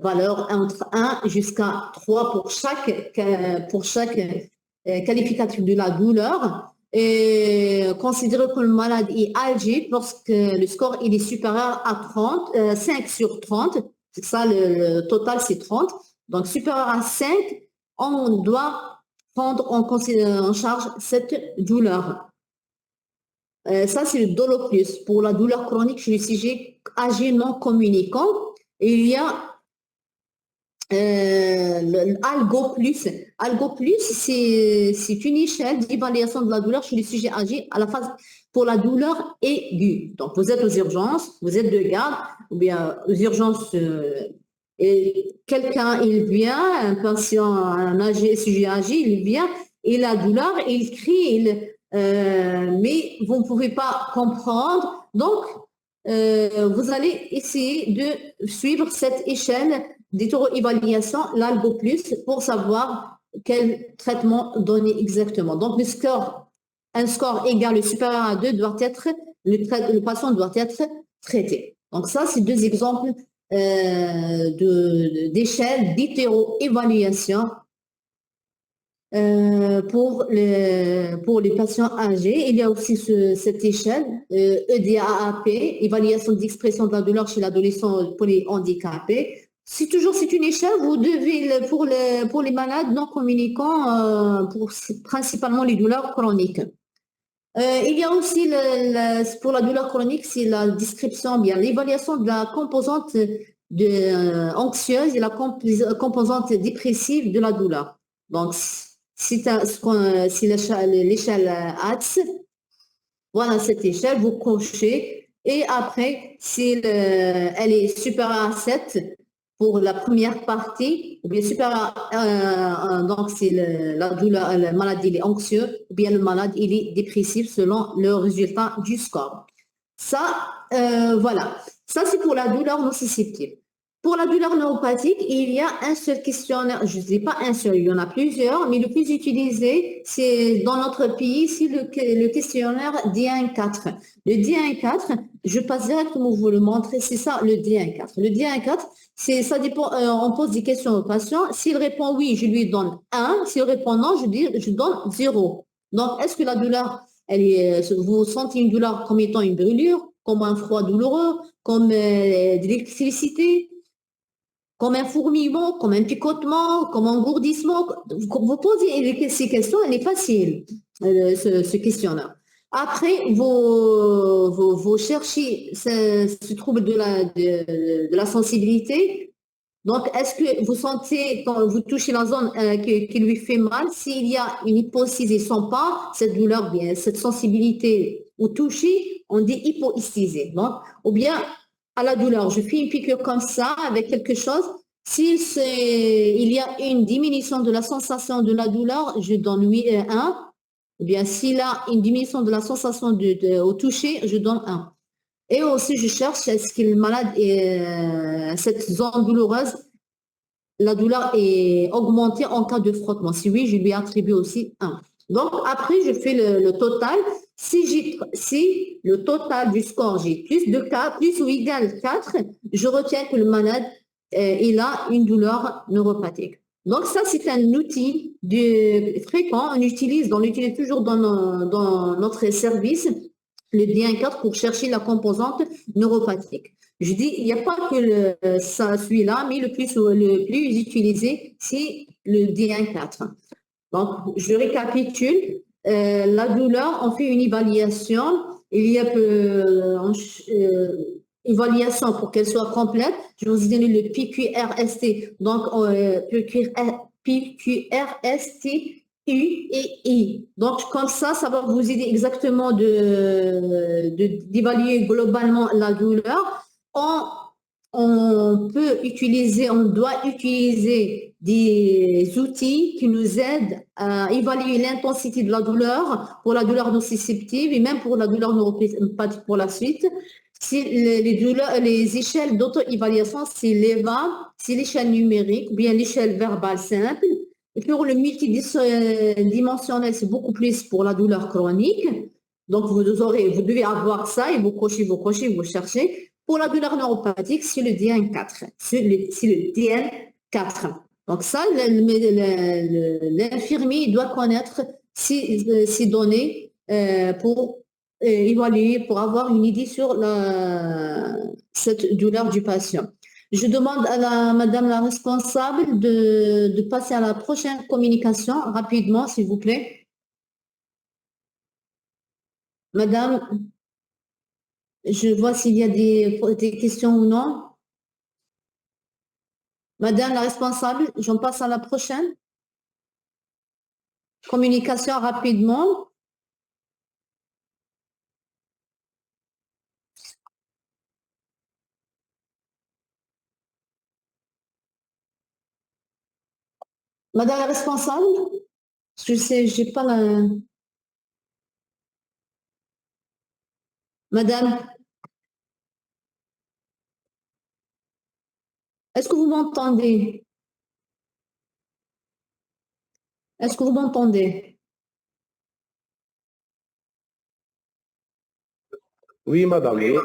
valeur entre 1 jusqu'à 3 pour chaque qualificatif de la douleur. Et considérer que le malade est âgé lorsque le score il est supérieur à 30, 5 sur 30. C'est ça, le total c'est 30. Donc, supérieur à 5, on doit prendre en charge cette douleur. Ça, c'est le Dolo+. Pour la douleur chronique chez les sujets âgés non communicants, il y a l'Algo+. Algo+, c'est une échelle d'évaluation de la douleur chez les sujets âgés à la phase pour la douleur aiguë. Donc, vous êtes aux urgences, vous êtes de garde, ou bien aux urgences, et quelqu'un, il vient, un patient, sujet âgé, il vient, et la douleur, il crie, mais vous ne pouvez pas comprendre. Donc, vous allez essayer de suivre cette échelle d'évaluation, l'Algo+, pour savoir quel traitement donner exactement. Donc, un score égal ou supérieur à 2 doit être, le patient doit être traité. Donc, ça, c'est deux exemples d'échelle d'hétéro-évaluation pour les patients âgés. Il y a aussi cette échelle EDAAP, évaluation d'expression de la douleur chez l'adolescent polyhandicapé. C'est une échelle, vous devez, pour les malades non communicants, principalement les douleurs chroniques. Il y a aussi, pour la douleur chronique, c'est la description, bien l'évaluation de la composante anxieuse et la composante dépressive de la douleur. Donc, c'est l'échelle ATS. Voilà cette échelle, vous cochez. Et après, elle est supérieure à 7 pour la première partie, ou bien supérieure donc c'est la douleur, le malade il est anxieux, ou bien le malade il est dépressif selon le résultat du score. Ça, voilà. Ça, c'est pour la douleur nociceptive. Pour la douleur neuropathique, il y a un seul questionnaire, je ne dis pas un seul, il y en a plusieurs, mais le plus utilisé, c'est dans notre pays, c'est le questionnaire D1-4. Le D1-4, je passe directement vous le montrer, c'est ça le D1-4. Le D1-4, ça dépend, on pose des questions au patient. S'il répond oui, je lui donne 1. S'il répond non, je donne 0. Donc, est-ce que la douleur, vous sentez une douleur comme étant une brûlure, comme un froid douloureux, comme de l'électricité, comme un fourmillement, comme un picotement, comme un engourdissement? Vous posez ces questions, elle est facile, ce questionnaire. Après, vous cherchez ce trouble de la sensibilité. Donc, est-ce que vous sentez, quand vous touchez la zone qui lui fait mal, s'il y a une hypoesthésie, il ne sent pas cette douleur, bien, cette sensibilité au toucher, on dit hypoesthésie. Donc, ou bien, à la douleur, je fais une piqûre comme ça, avec quelque chose. Il y a une diminution de la sensation de la douleur, je donne 1. Ou bien, s'il a une diminution de la sensation au toucher, je donne 1. Et aussi, je cherche, est-ce que le malade, cette zone douloureuse, la douleur est augmentée en cas de frottement. Si oui, je lui attribue aussi 1. Donc, après, je fais le total. Si le total du score, j'ai plus de 4, plus ou égal 4, je retiens que le malade, il a une douleur neuropathique. Donc, ça, c'est un outil fréquent. On l'utilise toujours dans notre service, le D1-4 pour chercher la composante neuropathique. Je dis, il n'y a pas que celui-là, mais le plus utilisé, c'est le D1-4. Donc, je récapitule. La douleur, on fait une évaluation. Il y a évaluation pour qu'elle soit complète. Je vais vous donner le PQRST. Donc, PQRST U et I. Donc, comme ça va vous aider exactement d'évaluer globalement la douleur on doit utiliser des outils qui nous aident à évaluer l'intensité de la douleur pour la douleur nociceptive et même pour la douleur neuropathique pour la suite. Si les échelles d'auto-évaluation, c'est l'EVA, c'est l'échelle numérique ou bien l'échelle verbale simple. Et pour le multidimensionnel, c'est beaucoup plus pour la douleur chronique. Donc, vous devez avoir ça et vous cochez, vous cherchez. Pour la douleur neuropathique, c'est le DN4. C'est le DN4. Donc ça, l'infirmier doit connaître ces données pour évaluer, pour avoir une idée sur cette douleur du patient. Je demande à madame la responsable de passer à la prochaine communication rapidement, s'il vous plaît. Madame, je vois s'il y a des questions ou non. Madame la responsable, j'en passe à la prochaine. Communication rapidement. Madame la responsable, je sais, j'ai pas la... Madame, est-ce que vous m'entendez? Est-ce que vous m'entendez? Oui, madame. Oui.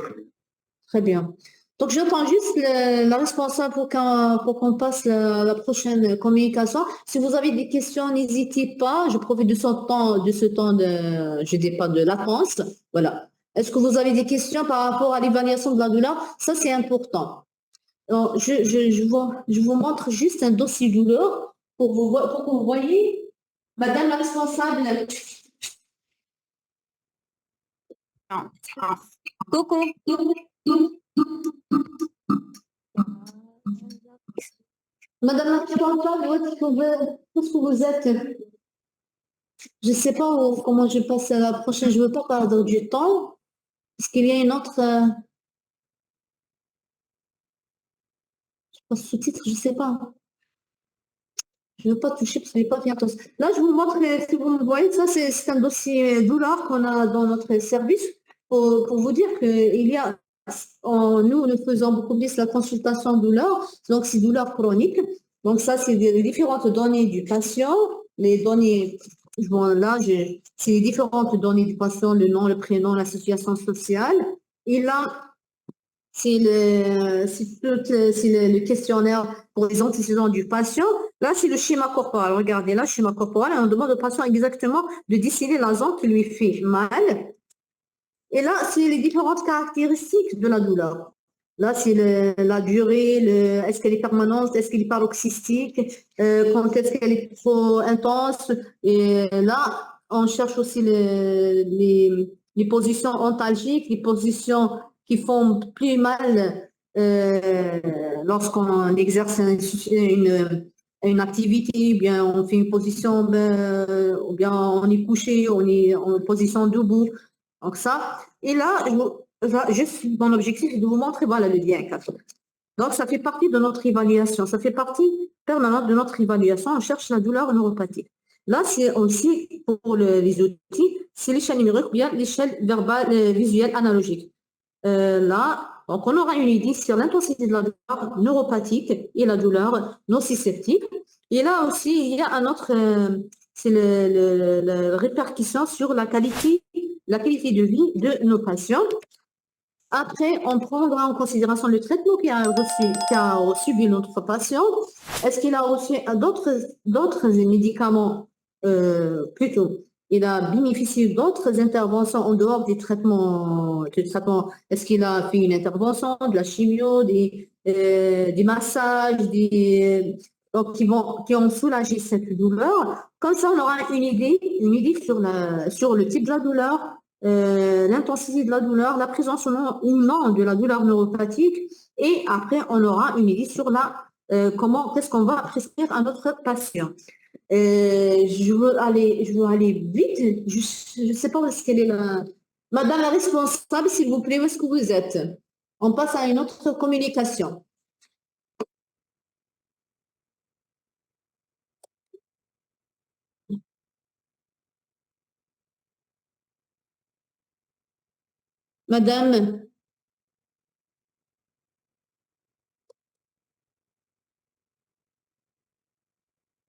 Très bien. Donc, j'attends juste la responsable pour qu'on passe la prochaine communication. Si vous avez des questions, n'hésitez pas. Je profite de ce temps de, je dis pas de latence. Voilà. Est-ce que vous avez des questions par rapport à l'évaluation de la douleur? Ça, c'est important. Alors, je vous montre juste un dossier douleur pour que vous voyez. Madame la responsable. Coucou. Madame la responsable, où est-ce que vous êtes? Je ne sais pas comment je passe à la prochaine. Je ne veux pas perdre du temps. Est-ce qu'il y a une autre sous-titre? Je ne sais pas. Je ne veux pas toucher parce que je n'ai pas fait attention. Là, je vous montre, si vous me voyez, ça, c'est un dossier douleur qu'on a dans notre service pour vous dire qu'il y a, nous faisons beaucoup plus la consultation douleur, donc c'est douleur chronique. Donc ça, c'est les différentes données du patient, les données, là, c'est les différentes données du patient, le nom, le prénom, la situation sociale. Et là, c'est le questionnaire pour les antécédents du patient. Là, c'est le schéma corporel. Regardez, là, le schéma corporel, on demande au patient exactement de déceler la zone qui lui fait mal. Et là, c'est les différentes caractéristiques de la douleur. Là, c'est la durée, est-ce qu'elle est permanente, est-ce qu'elle est paroxystique, quand est-ce qu'elle est trop intense. Et là, on cherche aussi les positions ontalgiques, les positions qui font plus mal lorsqu'on exerce une activité, ou bien on fait une position, ou bien on est couché, on est en position debout. Donc ça, et là, mon objectif est de vous montrer, voilà le lien 4. Donc ça fait partie de notre évaluation, ça fait partie permanente de notre évaluation, on cherche la douleur neuropathique. Là, c'est aussi pour les outils, c'est l'échelle numérique ou bien l'échelle verbale visuelle analogique. Là, donc on aura une idée sur l'intensité de la douleur neuropathique et la douleur nociceptive. Et là aussi, il y a un autre, c'est la répercussion sur la qualité de vie de nos patients. Après, on prendra en considération le traitement qu'a subi notre patient. Est-ce qu'il a reçu d'autres médicaments plutôt? Il a bénéficié d'autres interventions en dehors des traitements. Est-ce qu'il a fait une intervention, de la chimio, des massages, donc qui ont soulagé cette douleur? Comme ça, on aura une idée sur le type de la douleur, l'intensité de la douleur, la présence ou non de la douleur neuropathique, et après on aura une idée sur qu'est-ce qu'on va prescrire à notre patient. Je veux aller vite. Je ne sais pas où est-ce qu'elle est là. Madame la responsable, s'il vous plaît, où est-ce que vous êtes? On passe à une autre communication. Madame,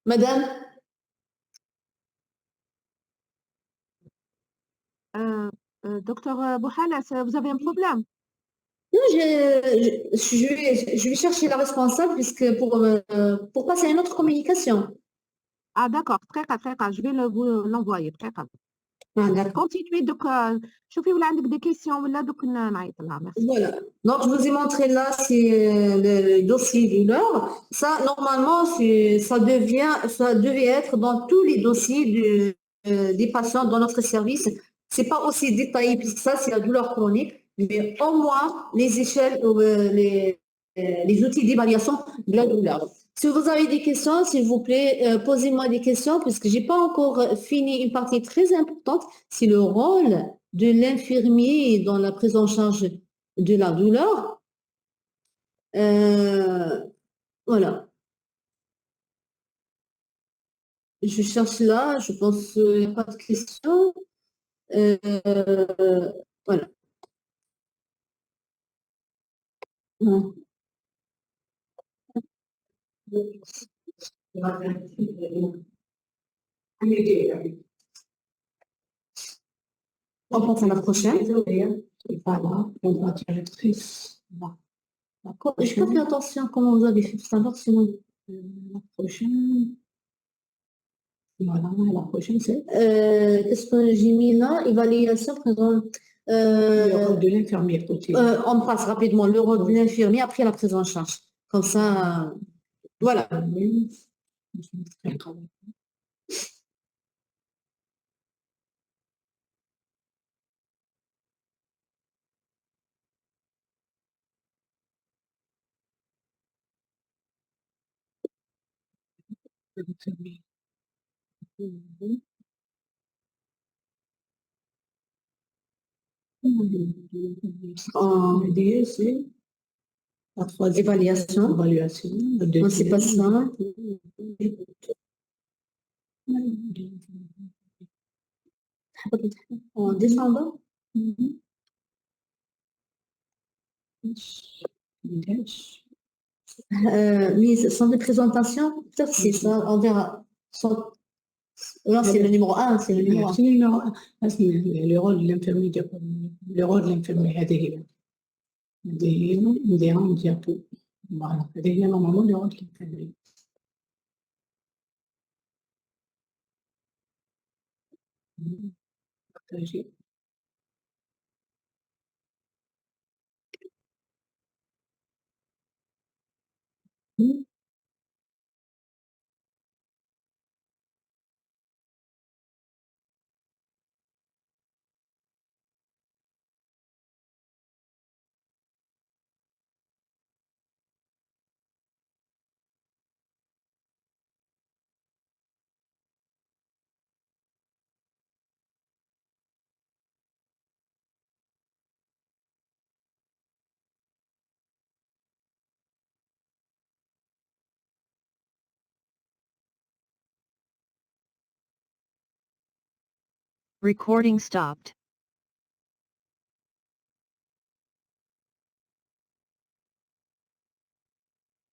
madame, Docteur Bouhalas, vous avez un problème? non, je vais chercher la responsable puisque pour passer à une autre communication. Ah, d'accord. très grave. Je vais vous l'envoyer. Très grave. Ah, d'accord. Continuez. Donc, شوفي ولا عندك des questions ولا دوك نعيط لها. Merci. Voilà. Donc, je vous ai montré là, c'est le dossier douleur. Ça, normalement, ça devait être dans tous les dossiers des patients dans notre service. C'est pas aussi détaillé puisque ça, c'est la douleur chronique, mais au moins les échelles, les outils d'évaluation de la douleur. Si vous avez des questions, s'il vous plaît, posez-moi des questions puisque j'ai pas encore fini une partie très importante. C'est le rôle de l'infirmier dans la prise en charge de la douleur. Voilà. Je cherche là, je pense qu'il n'y a pas de questions. Voilà. On passe à la prochaine. Voilà, la directrice. D'accord. Je peux faire attention à comment vous avez fait tout à l'heure, sinon. La prochaine. Voilà, la prochaine, c'est Qu'est-ce que j'ai mis là? Évaluation, présent. le rôle de l'infirmière côté. On passe rapidement le rôle de l'infirmier après la prise en charge. Comme ça, voilà. L'idée, c'est la troisième Évaluation. évaluation. Non, c'est pas ça. En descendant. Mise sans représentation, peut-être c'est ça, on verra. Là, c'est le numéro 1, c'est le numéro 1. C'est le numéro 1. Le rôle de l'infirmier, le rôle de l'infirmier, هذه un diapo. Voilà, هذه normalement le rôle de l'infirmier. Partager. Recording stopped.